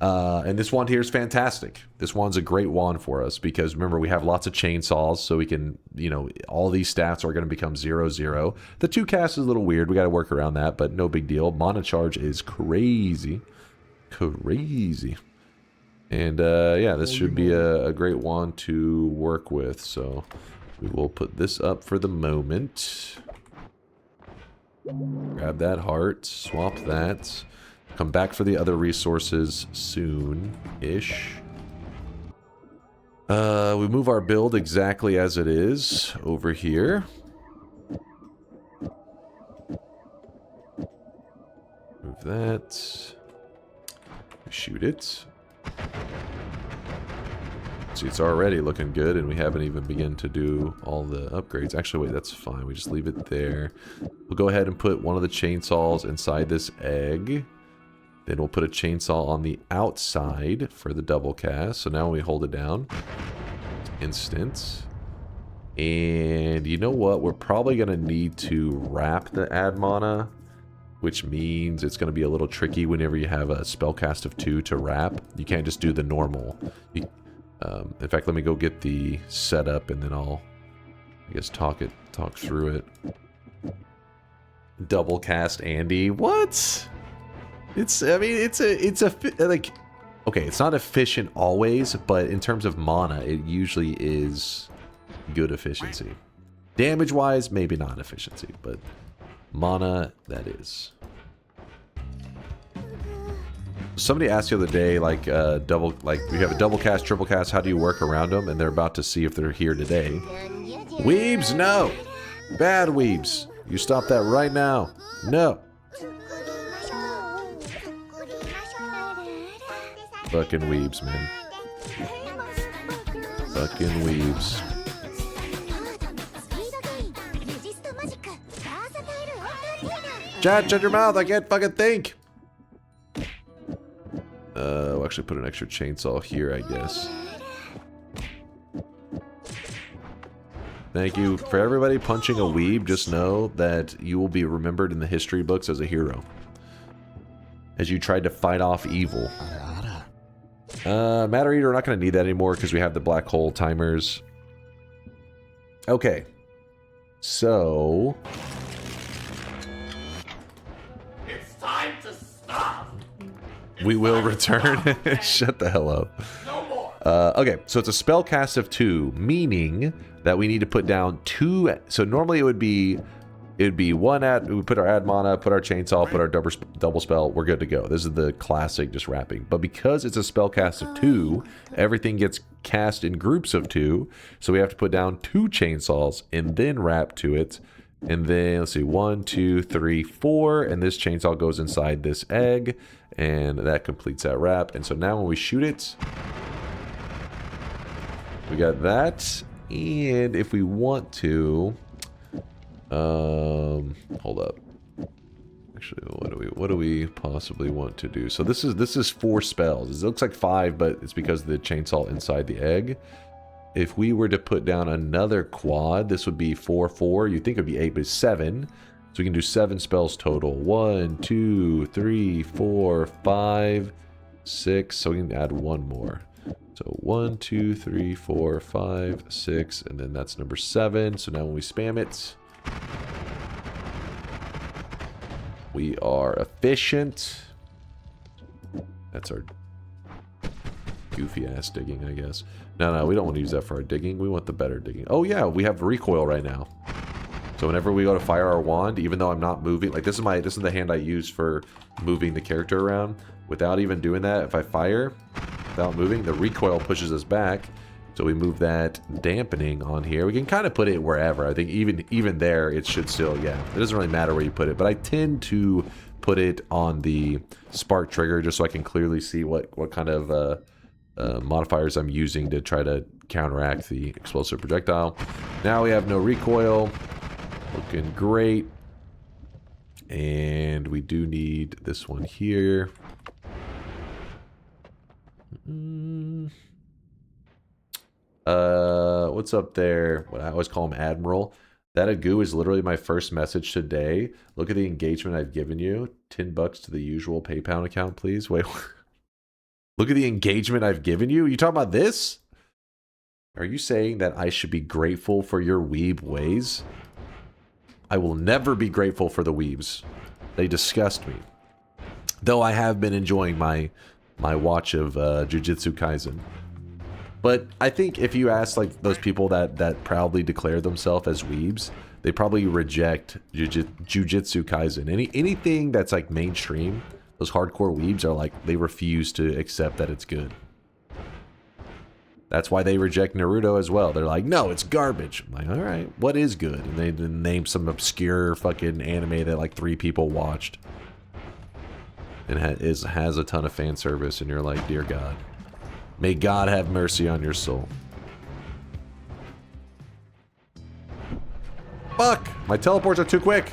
A: And this wand here is fantastic. This wand's a great wand for us because remember we have lots of chainsaws, so we can, you know, all these stats are going to become 0/0. The 2 cast is a little weird. We got to work around that, but no big deal. Mana charge is crazy, crazy. And yeah, this should be a great wand to work with. So We will put this up for the moment. Grab that heart, swap that. Come back for the other resources soon-ish. We move our build exactly as it is over here. Move that. Shoot it. See, it's already looking good, and we haven't even begun to do all the upgrades. Actually, wait, that's fine. We just leave it there. We'll go ahead and put one of the chainsaws inside this egg. Then we'll put a chainsaw on the outside for the double cast. So now when we hold it down, instant. And you know what? We're probably going to need to wrap the ad mana, which means it's going to be a little tricky whenever you have a spellcast of 2 to wrap. You can't just do the normal. In fact, let me go get the setup, and then I'll, I guess, talk through it. Double cast Andy. What? I mean, it's like, okay, it's not efficient always, but in terms of mana, it usually is good efficiency. Damage-wise, maybe not efficiency, but mana, that is. Somebody asked the other day, like, we have a double cast, triple cast, how do you work around them? And they're about to see if they're here today. Weebs, no! Bad weebs. You stop that right now. No. Fucking weebs, man. Fucking weebs. Chat, shut your mouth, I can't fucking think! We'll actually put an extra chainsaw here, I guess. Thank you. For everybody punching a weeb, just know that you will be remembered in the history books as a hero. As you tried to fight off evil. Matter Eater, we're not going to need that anymore because we have the black hole timers. Okay. So...
H: It's time to stop.
A: We will return. Shut the hell up.
H: No more.
A: Okay, so it's a spell cast of 2, meaning that we need to put down 2. So normally it would be one ad. We put our ad mana, put our chainsaw, put our double spell. We're good to go. This is the classic just wrapping. But because it's a spell cast of 2, everything gets cast in groups of 2. So we have to put down 2 chainsaws and then wrap to it. And then let's see, 1, 2, 3, 4, and this chainsaw goes inside this egg, and that completes that wrap. And so now when we shoot it, we got that. And if we want to, hold up. Actually, what do we possibly want to do? So this is 4 spells. It looks like 5, but it's because of the chainsaw inside the egg. If we were to put down another quad, this would be 4, 4. You'd think it would be 8, but it's 7. So we can do 7 spells total. 1, 2, 3, 4, 5, 6. So we can add 1 more. So 1, 2, 3, 4, 5, 6, and then that's number 7. So now when we spam it, we are efficient. That's our goofy ass digging, I guess. No, we don't want to use that for our digging. We want the better digging. Oh yeah, we have recoil right now. So whenever we go to fire our wand, even though I'm not moving, like this is the hand I use for moving the character around. Without even doing that, if I fire without moving, the recoil pushes us back. So we move that dampening on here. We can kind of put it wherever. I think even there, it should still, yeah. It doesn't really matter where you put it, but I tend to put it on the spark trigger just so I can clearly see what kind of modifiers I'm using to try to counteract the explosive projectile. Now we have no recoil. Looking great. And we do need this one here. What's up there? What I always call him Admiral. That Agu is literally my first message today. Look at the engagement I've given you. $10 to the usual PayPal account, please. Wait. Look at the engagement I've given you. You talking about this? Are you saying that I should be grateful for your weeb ways? I will never be grateful for the weebs. They disgust me. Though I have been enjoying my watch of Jujutsu Kaisen. But I think if you ask like those people that proudly declare themselves as weebs, they probably reject Jujutsu Kaisen. Anything that's like mainstream, those hardcore weebs are like, they refuse to accept that it's good. That's why they reject Naruto as well. They're like, no, it's garbage. I'm like, all right, what is good? And they name some obscure fucking anime that like 3 people watched. And has a ton of fan service, and you're like, dear God. May God have mercy on your soul. Fuck! My teleports are too quick!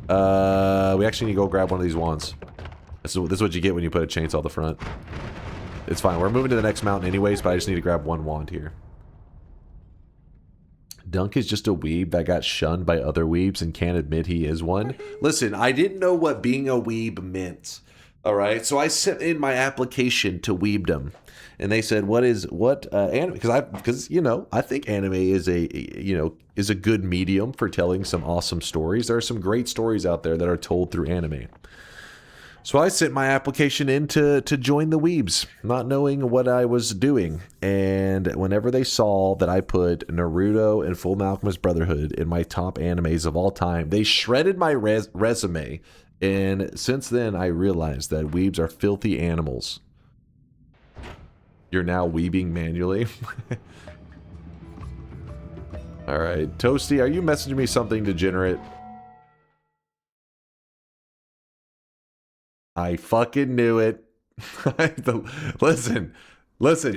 A: We actually need to go grab one of these wands. This is what you get when you put a chainsaw at the front. It's fine. We're moving to the next mountain anyways, but I just need to grab one wand here. Dunk is just a weeb that got shunned by other weebs and can't admit he is one. Listen, I didn't know what being a weeb meant. Alright, so I sent in my application to Weebdom. And they said, anime? Because you know, I think anime is a good medium for telling some awesome stories. There are some great stories out there that are told through anime. So I sent my application in to join the Weebs, not knowing what I was doing. And whenever they saw that I put Naruto and Full Alchemist Brotherhood in my top animes of all time, they shredded my resume. And since then, I realized that Weebs are filthy animals. You're now weebing manually. Alright, Toasty, are you messaging me something degenerate? I fucking knew it. Listen,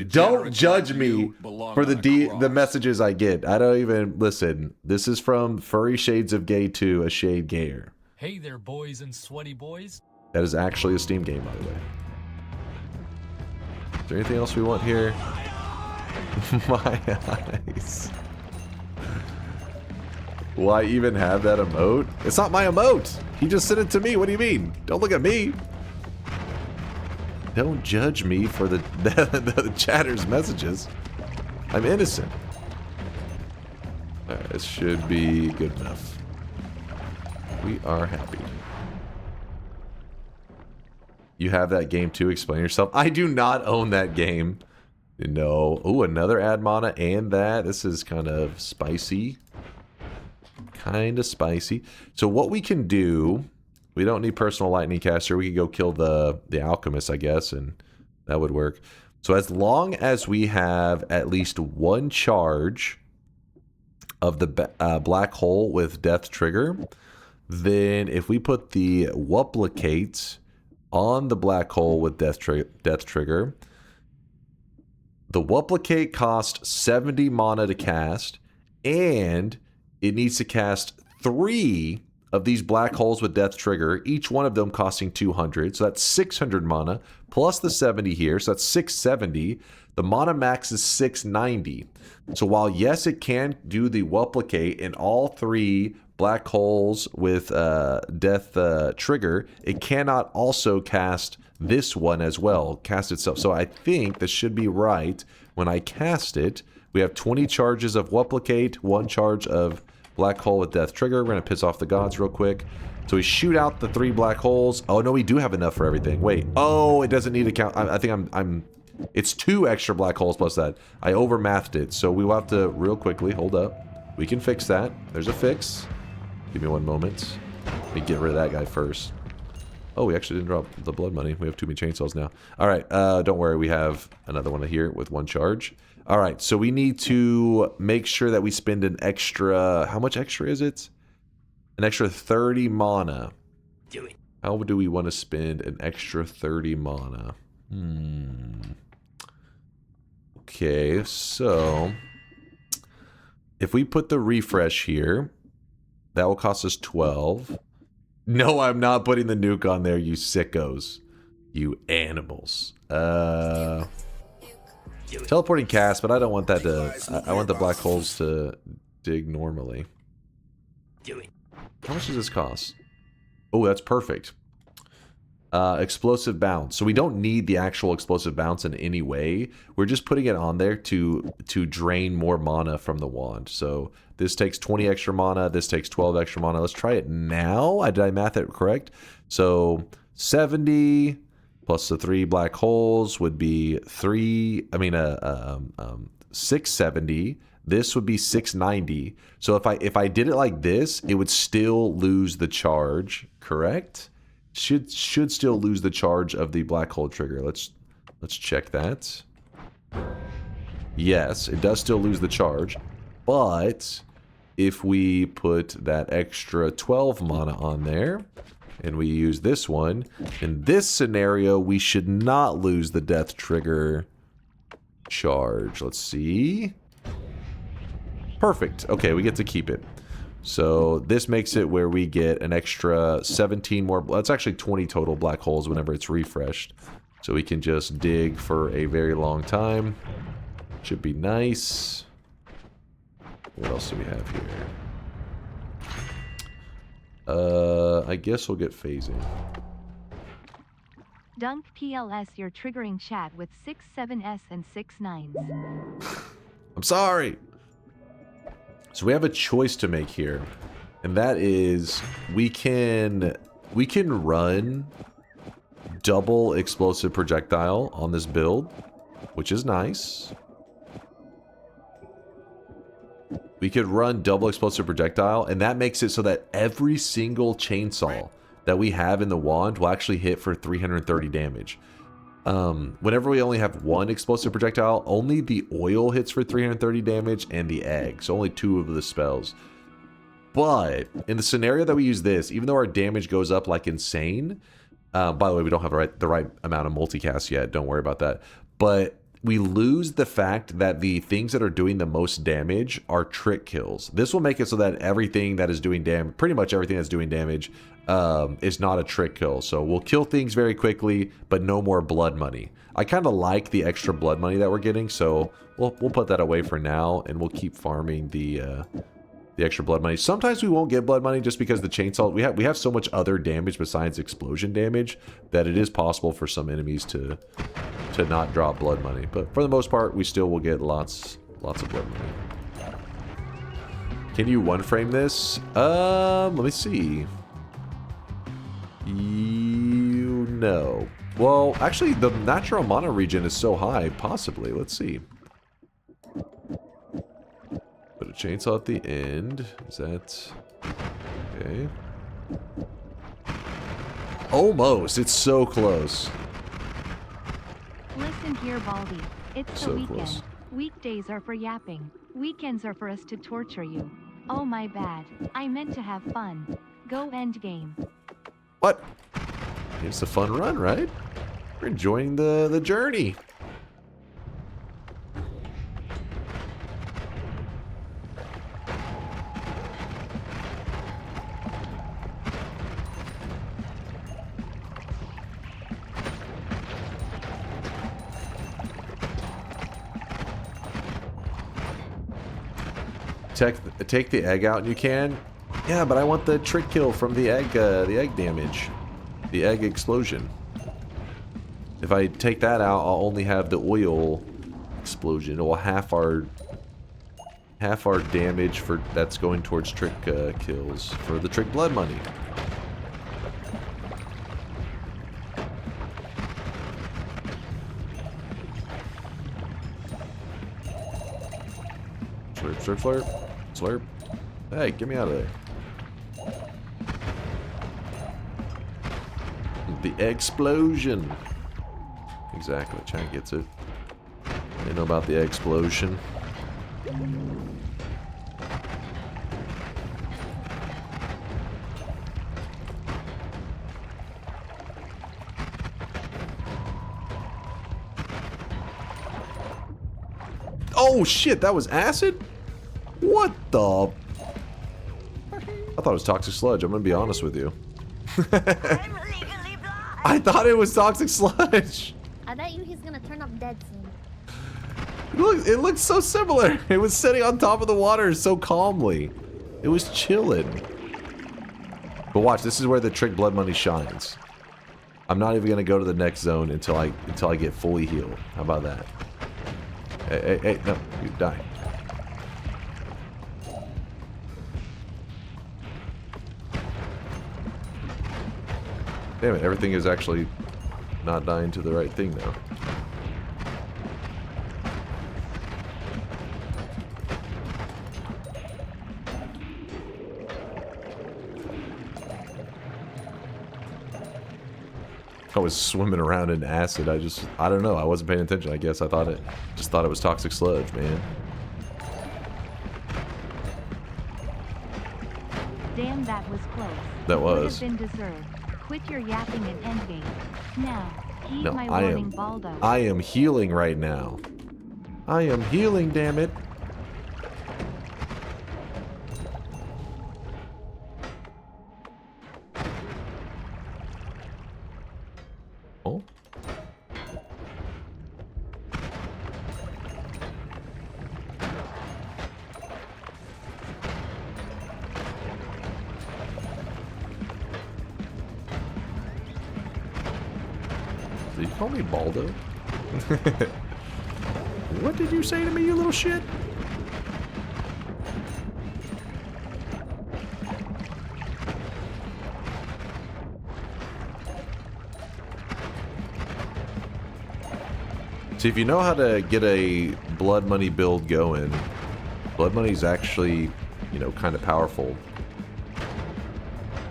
A: don't judge me for the messages I get. I don't even, listen, this is from Furry Shades of Gay 2, A Shade Gayer.
I: Hey there, boys and sweaty boys.
A: That is actually a Steam game, by the way. Is there anything else we want here? My eyes. Will I even have that emote? It's not my emote! He just sent it to me, what do you mean? Don't look at me! Don't judge me for the chatter's messages. I'm innocent. Alright, this should be good enough. We are happy. You have that game too? Explain yourself. I do not own that game. No. Ooh, another ad mana and that. This is kind of spicy. Kind of spicy. So what we can do, we don't need personal lightning caster. We could go kill the alchemist, I guess, and that would work. So as long as we have at least one charge of the black hole with death trigger, then if we put the Wuplicate on the black hole with death trigger, the Wuplicate costs 70 mana to cast, and it needs to cast 3 of these black holes with death trigger, each one of them costing 200. So that's 600 mana, plus the 70 here, so that's 670. The mana max is 690. So while, yes, it can do the Wuplicate in all 3 black holes with death trigger, it cannot also cast this one as well, cast itself. So I think this should be right. When I cast it, we have 20 charges of Wuplicate, 1 charge of black hole with death trigger. We're going to piss off the gods real quick. So we shoot out the 3 black holes. Oh, no, we do have enough for everything. Wait. Oh, it doesn't need to count. I think I'm... It's 2 extra black holes plus that. I overmathed it. So we will have to, real quickly, hold up. We can fix that. There's a fix. Give me 1 moment. Let me get rid of that guy first. Oh, we actually didn't drop the blood money. We have too many chainsaws now. All right, don't worry. We have another one here with 1 charge. All right, so we need to make sure that we spend an extra... How much extra is it? An extra 30 mana.
H: Do it.
A: How do we want to spend an extra 30 mana? Okay, so... If we put the refresh here, that will cost us 12. No, I'm not putting the nuke on there, you sickos. You animals. Teleporting cast, but I don't want that to... I want the black holes to dig normally.
H: Do it.
A: How much does this cost? Oh, that's perfect. Explosive bounce. So we don't need the actual explosive bounce in any way. We're just putting it on there to drain more mana from the wand. So this takes 20 extra mana. This takes 12 extra mana. Let's try it now. Did I math it correct? So 70 plus the 3 black holes would be 670. This would be 690. So if I did it like this, it would still lose the charge, correct? Should still lose the charge of the black hole trigger. Let's check that. Yes, it does still lose the charge, but if we put that extra 12 mana on there, and we use this one, in this scenario, we should not lose the death trigger charge. Let's see. Perfect. Okay, we get to keep it. So this makes it where we get an extra 17 more. That's actually 20 total black holes whenever it's refreshed. So we can just dig for a very long time. Should be nice. What else do we have here? I guess we'll get phasing.
C: Dunk PLS, you're triggering chat with 6 7s and 6 9s.
A: I'm sorry. So we have a choice to make here, and that is we can run double explosive projectile on this build, which is nice. We could run double explosive projectile, and that makes it so that every single chainsaw that we have in the wand will actually hit for 330 damage. Whenever we only have one explosive projectile, only the oil hits for 330 damage and the egg, so only 2 of the spells. But in the scenario that we use this, even though our damage goes up like insane, by the way, we don't have the right amount of multicast yet, don't worry about that, but we lose the fact that the things that are doing the most damage are trick kills. This will make it so that everything that is doing damage, pretty much everything that's doing damage, is not a trick kill. So we'll kill things very quickly, but no more blood money. I kind of like the extra blood money that we're getting, so we'll put that away for now, and we'll keep farming the extra blood money. Sometimes we won't get blood money just because the chainsaw, we have so much other damage besides explosion damage that it is possible for some enemies to not drop blood money. But for the most part, we still will get lots of blood money. Can you one frame this? Let me see. You know. Well, actually, the natural mana regen is so high, possibly. Let's see. Put a chainsaw at the end. Is that... okay. Almost. It's so close.
C: Listen here, Baldy. It's
A: So
C: the weekend.
A: close.
C: Weekdays are for yapping. Weekends are for us to torture you. Oh, my bad. I meant to have fun. Go end game.
A: What? It's a fun run, right? We're enjoying the journey. Take the egg out and you can. Yeah, but I want the trick kill from the egg damage. The egg explosion. If I take that out, I'll only have the oil explosion. It will half our damage for that's going towards trick kills for the trick blood money. Slurp, slurp, slurp. Slurp. Hey, get me out of there. The explosion. Exactly, Chan gets it. They know about the explosion. Oh shit, that was acid? What the? I thought it was toxic sludge, I'm gonna be honest with you.
E: I'm legally blind.
A: I thought it was toxic sludge.
J: I bet you he's gonna turn up dead soon.
A: Look, it looks so similar. It was sitting on top of the water so calmly. It was chilling. But watch, this is where the trick blood money shines. I'm not even gonna go to the next zone until I get fully healed. How about that? Hey, hey, hey, no, you die. Damn it, everything is actually not dying to the right thing now. I was swimming around in acid. I don't know. I wasn't paying attention. I guess I just thought it was toxic sludge, man.
C: Damn, that was close.
A: That was.
C: Would have been deserved. Quit your yapping and endgame. Now, heed
A: No,
C: my
A: I
C: warning,
A: am.
C: Baldo.
A: I am healing right now. I am healing, damn it. Oh. Did you call me Baldo? What did you say to me, you little shit? See, if you know how to get a blood money build going, blood money's actually, you know, kind of powerful.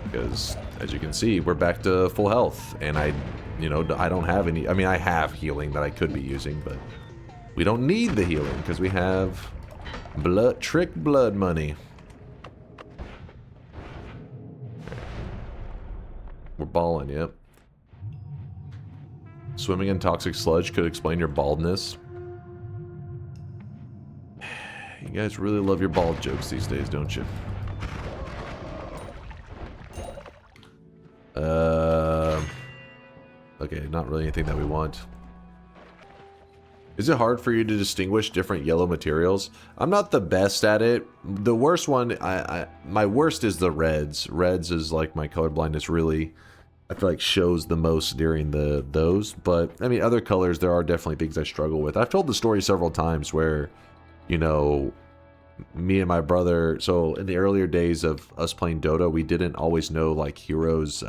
A: Because, as you can see, we're back to full health, and I don't have any. I mean, I have healing that I could be using, but we don't need the healing because we have trick blood money. We're balling, yep. Swimming in toxic sludge could explain your baldness. You guys really love your bald jokes these days, don't you? Okay, not really anything that we want. Is it hard for you to distinguish different yellow materials? I'm not the best at it. The worst one, my worst is the reds. Reds is like my color blindness really, I feel like, shows the most during those. But, I mean, other colors, there are definitely things I struggle with. I've told the story several times where, you know, me and my brother, so in the earlier days of us playing Dota, we didn't always know, like, heroes'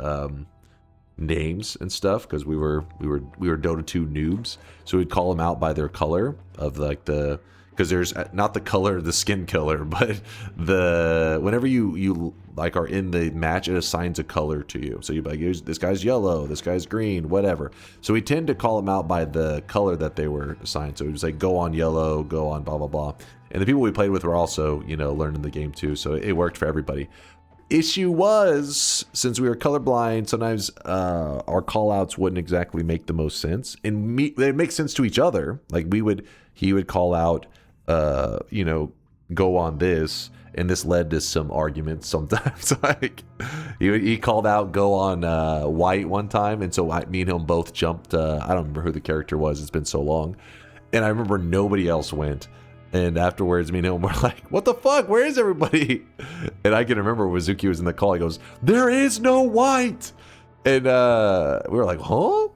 A: names and stuff because we were Dota 2 noobs, so we'd call them out by their color of like because there's not the color, the skin color, but whenever you like are in the match, it assigns a color to you. So you'd be like, this guy's yellow, this guy's green, whatever. So we tend to call them out by the color that they were assigned. So it was like, go on yellow, go on blah blah ball. And the people we played with were also, you know, learning the game too, so it worked for everybody. Issue was, since we were colorblind, sometimes our call-outs wouldn't exactly make the most sense. And they make sense to each other. Like he would call out, you know, go on this, and this led to some arguments sometimes. Like he called out go on white one time, and so me and him both jumped. I don't remember who the character was. It's been so long, and I remember nobody else went. And afterwards, me and him were like, what the fuck? Where is everybody? And I can remember Wazuki was in the call. He goes, there is no white. And we were like, huh?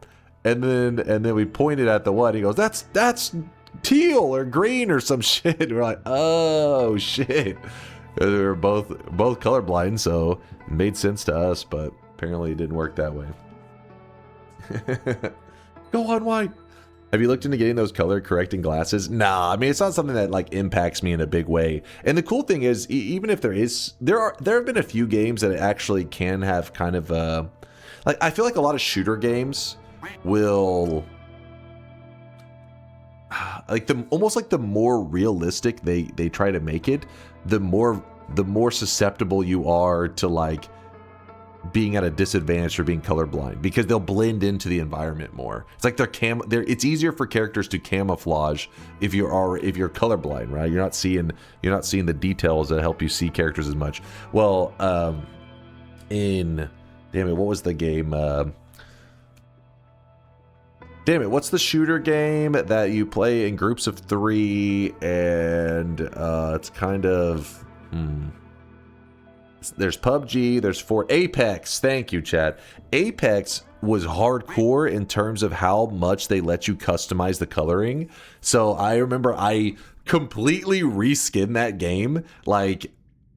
A: And then we pointed at the what? He goes, that's teal or green or some shit. And we're like, oh, shit. We were both colorblind, so it made sense to us, but apparently it didn't work that way. Go on white. Have you looked into getting those color correcting glasses? Nah, I mean, it's not something that like impacts me in a big way. And the cool thing is, even if there have been a few games that actually can have kind of like, I feel like a lot of shooter games will like almost like the more realistic they try to make it, the more susceptible you are to like being at a disadvantage for being colorblind, because they'll blend into the environment more. It's like it's easier for characters to camouflage if you're colorblind, right? You're not seeing the details that help you see characters as much. Well, damn it, what was the game? Damn it, what's the shooter game that you play in groups of 3 and it's kind of there's PUBG, there's Apex. Thank you, chat. Apex was hardcore in terms of how much they let you customize the coloring. So I remember I completely reskinned that game. Like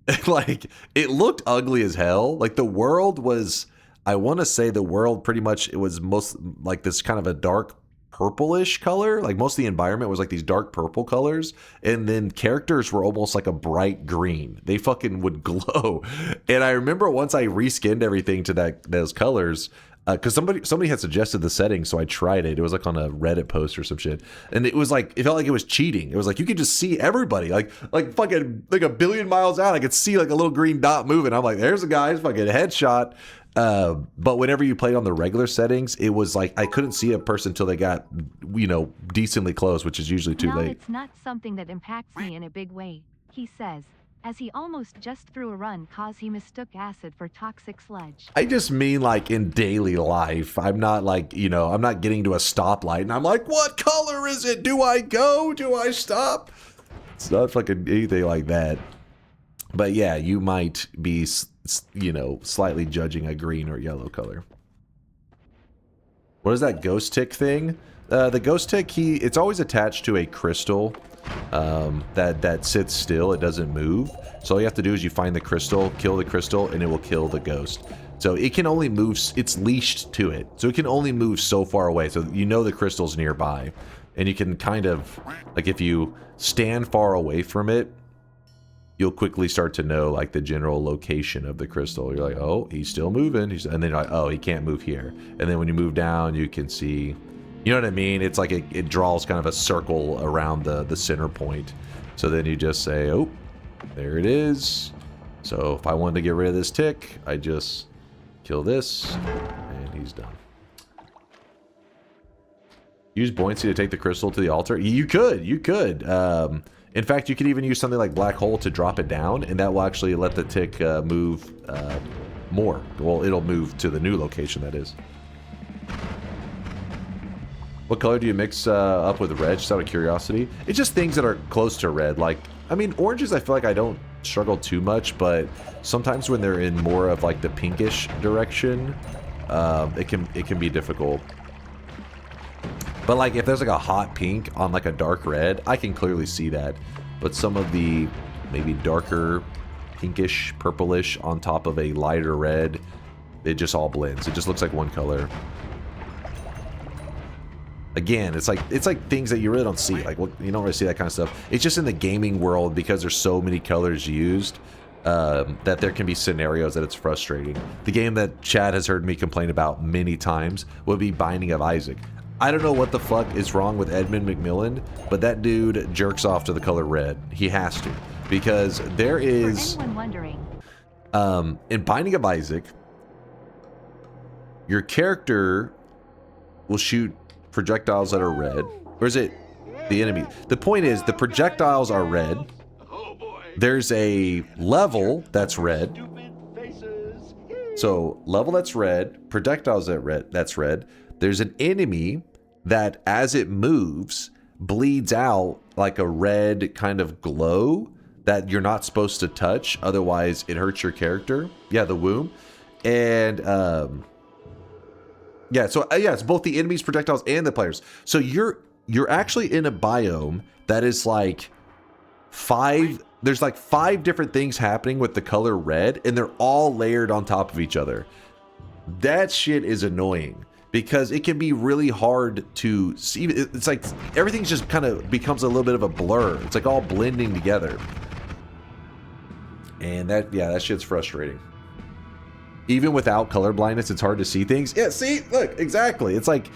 A: it looked ugly as hell. Like the world was, I want to say the world pretty much, it was most like this kind of a dark purplish color. Like most of the environment was like these dark purple colors, and then characters were almost like a bright green. They fucking would glow. And I remember once I reskinned everything to those colors, because somebody had suggested the settings, so I tried it. It was like on a Reddit post or some shit, and it was like, it felt like it was cheating. It was like you could just see everybody, like fucking like a billion miles out. I could see like a little green dot moving. I'm like, there's a guy's fucking headshot. But whenever you played on the regular settings, it was like I couldn't see a person until they got, you know, decently close, which is usually too late.
C: It's not something that impacts me in a big way, he says, as he almost just threw a run cause he mistook acid for toxic sludge.
A: I just mean like in daily life. I'm not like, you know, I'm not getting to a stoplight and I'm like, what color is it? Do I go? Do I stop? It's not fucking anything like that. But yeah, you might be, you know, slightly judging a green or yellow color. What is that ghost tick thing? The ghost tick, it's always attached to a crystal that sits still. It doesn't move. So all you have to do is you find the crystal, kill the crystal, and it will kill the ghost. So it can only move, it's leashed to it. So it can only move so far away. So you know the crystal's nearby. And you can kind of, like if you stand far away from it, you'll quickly start to know like the general location of the crystal. You're like, oh, he's still moving. And then you're like, oh, he can't move here. And then when you move down, you can see, you know what I mean? It's like it draws kind of a circle around the center point. So then you just say, oh, there it is. So if I wanted to get rid of this tick, I just kill this and he's done. Use buoyancy to take the crystal to the altar. You could. In fact, you could even use something like black hole to drop it down, and that will actually let the tick move more. Well, it'll move to the new location, that is. What color do you mix up with red, just out of curiosity? It's just things that are close to red. Like, I mean, oranges I feel like I don't struggle too much, but sometimes when they're in more of like the pinkish direction, it can be difficult. But like if there's like a hot pink on like a dark red, I can clearly see that. But some of the maybe darker pinkish, purplish on top of a lighter red, it just all blends. It just looks like one color. Again, it's like things that you really don't see. Like, well, you don't really see that kind of stuff. It's just in the gaming world, because there's so many colors used, that there can be scenarios that it's frustrating. The game that Chad has heard me complain about many times would be Binding of Isaac. I don't know what the fuck is wrong with Edmund McMillan, but that dude jerks off to the color red. He has to, because there is,
C: for anyone wondering,
A: in Binding of Isaac, your character will shoot projectiles that are red. Or is it the enemy? The point is, the projectiles are red. There's a level that's red. So, level that's red, projectiles that's red. There's an enemy that, as it moves, bleeds out like a red kind of glow that you're not supposed to touch, otherwise it hurts your character. Yeah, the womb. And yeah, so yeah, it's both the enemies, projectiles, and the players. So you're actually in a biome that is like there's like 5 different things happening with the color red, and they're all layered on top of each other. That shit is annoying, because it can be really hard to see. It's like everything just kind of becomes a little bit of a blur. It's like all blending together. And that shit's frustrating. Even without color blindness, it's hard to see things. Yeah, see, look, exactly. It's like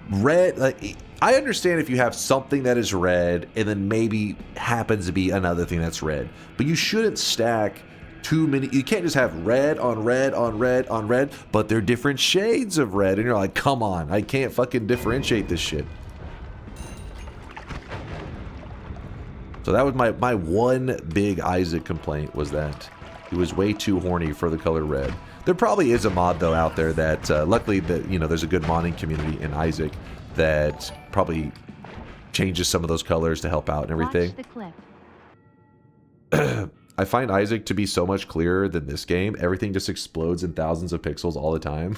A: red. Like, I understand if you have something that is red and then maybe happens to be another thing that's red, but you shouldn't stack too many. You can't just have red on red on red on red, but they're different shades of red, and you're like, come on, I can't fucking differentiate this shit. So that was my one big Isaac complaint, was that he was way too horny for the color red. There probably is a mod though out there that luckily that, you know, there's a good modding community in Isaac that probably changes some of those colors to help out and everything.
C: Watch the clip.
A: I find Isaac to be so much clearer than this game. Everything just explodes in thousands of pixels all the time.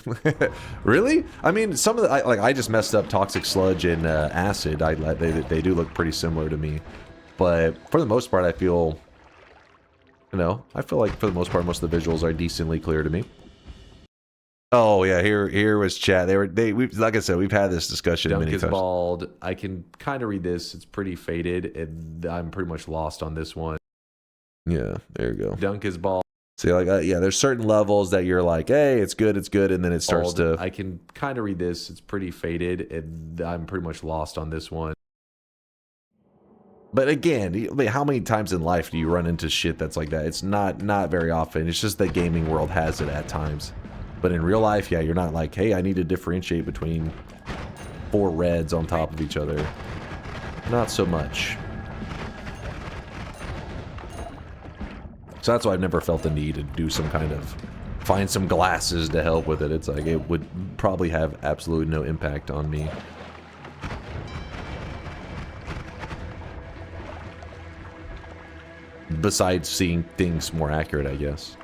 A: Really? I mean, some of the, I just messed up Toxic Sludge and Acid. They do look pretty similar to me. But for the most part, I feel, you know, I feel like for the most part, most of the visuals are decently clear to me. Oh yeah, here was chat. We like I said, we've had this discussion
K: Dunk
A: many
K: is
A: times.
K: bald. I can kind of read this. It's pretty faded, and I'm pretty much lost on this one.
A: Yeah, there you go.
K: Dunk is bald.
A: See, like yeah, there's certain levels that you're like, hey, it's good, and then it starts to.
K: I can kind of read this. It's pretty faded, and I'm pretty much lost on this one.
A: But again, I mean, how many times in life do you run into shit that's like that? It's not very often. It's just the gaming world has it at times. But in real life, yeah, you're not like, hey, I need to differentiate between 4 reds on top of each other. Not so much. So that's why I've never felt the need to do some kind of find some glasses to help with it. It's like it would probably have absolutely no impact on me. Besides seeing things more accurate, I guess.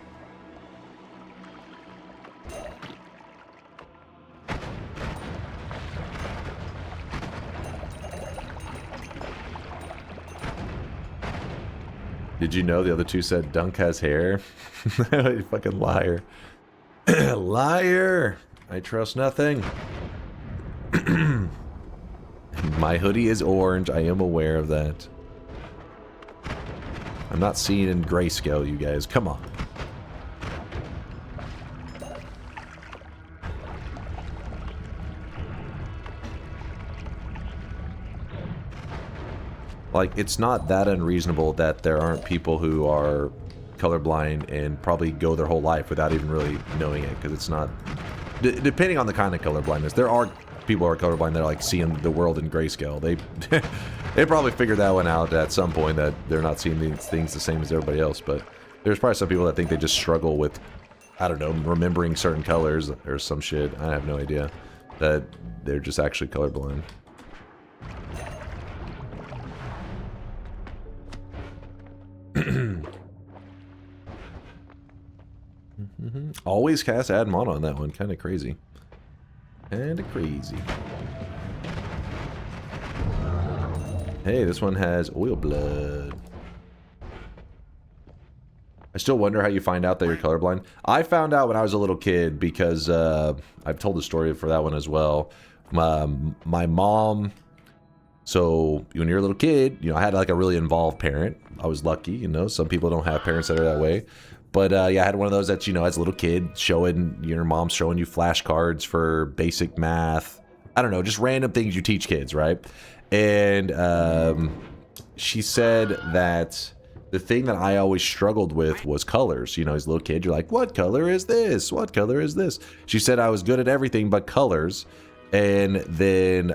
A: Did you know the other two said Dunk has hair? You fucking liar. Liar! I trust nothing. My hoodie is orange. I am aware of that. I'm not seeing in grayscale, you guys. Come on. Like, it's not that unreasonable that there aren't people who are colorblind and probably go their whole life without even really knowing it, because it's not... depending on the kind of colorblindness, there are people who are colorblind that are, like, seeing the world in grayscale. They probably figured that one out at some point, that they're not seeing these things the same as everybody else, but there's probably some people that think they just struggle with, I don't know, remembering certain colors or some shit. I have no idea. That they're just actually colorblind. Always cast add mono on that one. Kind of crazy. Kinda crazy. Hey, this one has oil blood. I still wonder how you find out that you're colorblind. I found out when I was a little kid because I've told the story for that one as well. My mom... So, when you're a little kid, you know, I had like a really involved parent. I was lucky, you know, some people don't have parents that are that way. But yeah, I had one of those that, you know, as a little kid, your mom's showing you flashcards for basic math. I don't know, just random things you teach kids, right? And she said that the thing that I always struggled with was colors. You know, as a little kid, you're like, what color is this? What color is this? She said I was good at everything but colors. And then...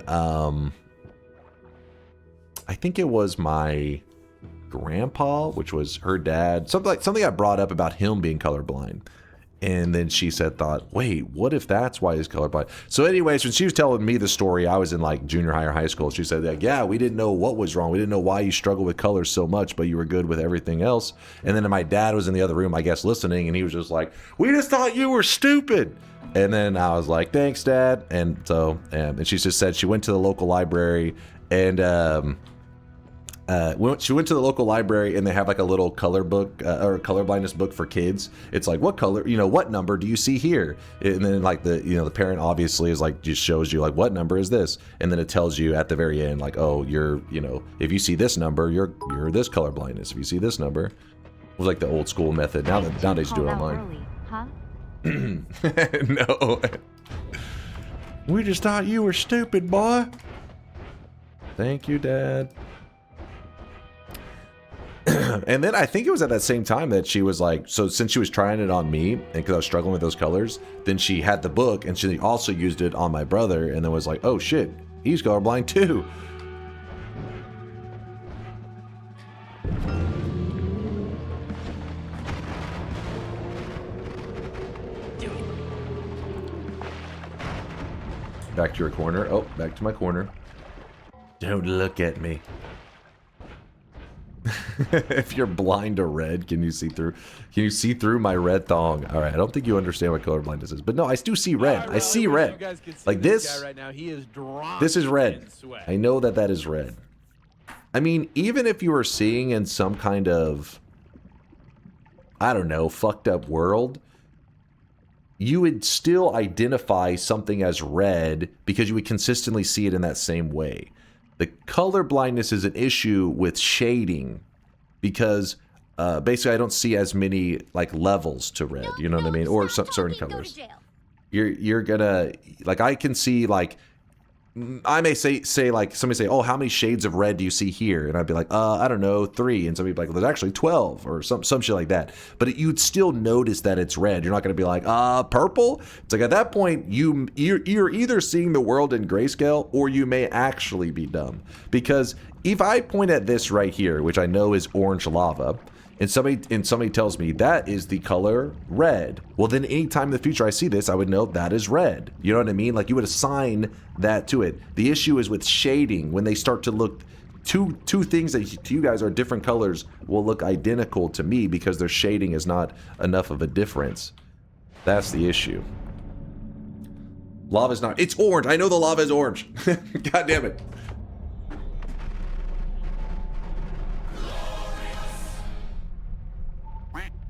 A: I think it was my grandpa, which was her dad, something I brought up about him being colorblind. And then she thought, wait, what if that's why he's colorblind? So anyways, when she was telling me the story, I was in like junior high or high school. She said like, yeah, we didn't know what was wrong. We didn't know why you struggled with colors so much, but you were good with everything else. And then my dad was in the other room, I guess, listening. And he was just like, we just thought you were stupid. And then I was like, thanks, Dad. And so, and she just said she went to the local library and, she went to the local library and they have like a little color book or color blindness book for kids. It's like, what color, you know, what number do you see here? And then like the parent obviously is like, just shows you like, what number is this? And then it tells you at the very end, like, oh, you're, you know, if you see this number, you're this color blindness. If you see this number, it was like the old school method. Nowadays you do it online.
C: Early, huh?
A: No. We just thought you were stupid, boy. Thank you, Dad. And then I think it was at that same time that she was like, so since she was trying it on me, and because I was struggling with those colors, then she had the book, and she also used it on my brother, and then was like, oh shit, he's colorblind too. Back to your corner. Oh, back to my corner. Don't look at me. If you're blind to red, can you see through? Can you see through my red thong? All right, I don't think you understand what colorblindness is, but no, I do see red. I see red. Like this.
B: Right now, he is
A: this is red. I know that that is red. I mean, even if you were seeing in some kind of, I don't know, fucked up world, you would still identify something as red because you would consistently see it in that same way. The color blindness is an issue with shading because basically I don't see as many like levels to red, you know what I mean? Or some certain colors. You're gonna, like, I can see, like, I may say like, somebody say, oh, how many shades of red do you see here? And I'd be like, I don't know, 3. And somebody would be like, well, there's actually 12 or some shit like that. But you'd still notice that it's red. You're not going to be like, purple? It's like, at that point, you're either seeing the world in grayscale or you may actually be dumb. Because if I point at this right here, which I know is orange lava, and somebody tells me that is the color red, well, then anytime in the future I see this, I would know that is red. You know what I mean? Like, you would assign that to it. The issue is with shading. When they start to look, two things that to you guys are different colors will look identical to me because their shading is not enough of a difference. That's the issue. Lava's not, it's orange. I know the lava is orange. God damn it.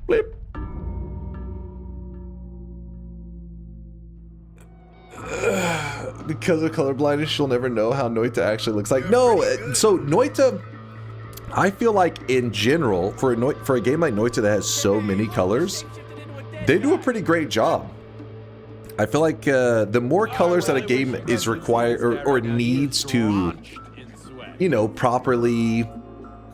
A: Blip. Because of color blindness, she'll never know how Noita actually looks like. No, so Noita, I feel like in general, for a game like Noita that has so many colors, they do a pretty great job. I feel like the more colors that a game is required or needs to, you know, properly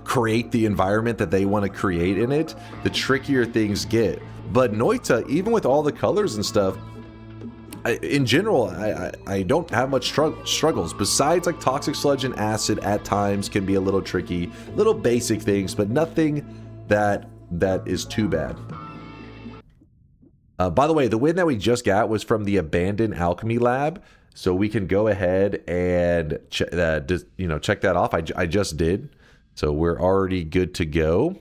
A: create the environment that they want to create in it, the trickier things get. But Noita, even with all the colors and stuff, in general, I don't have much struggles. Besides, like, toxic sludge and acid at times can be a little tricky, little basic things, but nothing that is too bad. By the way, the win that we just got was from the abandoned alchemy lab, so we can go ahead and check that off. I just did. So we're already good to go.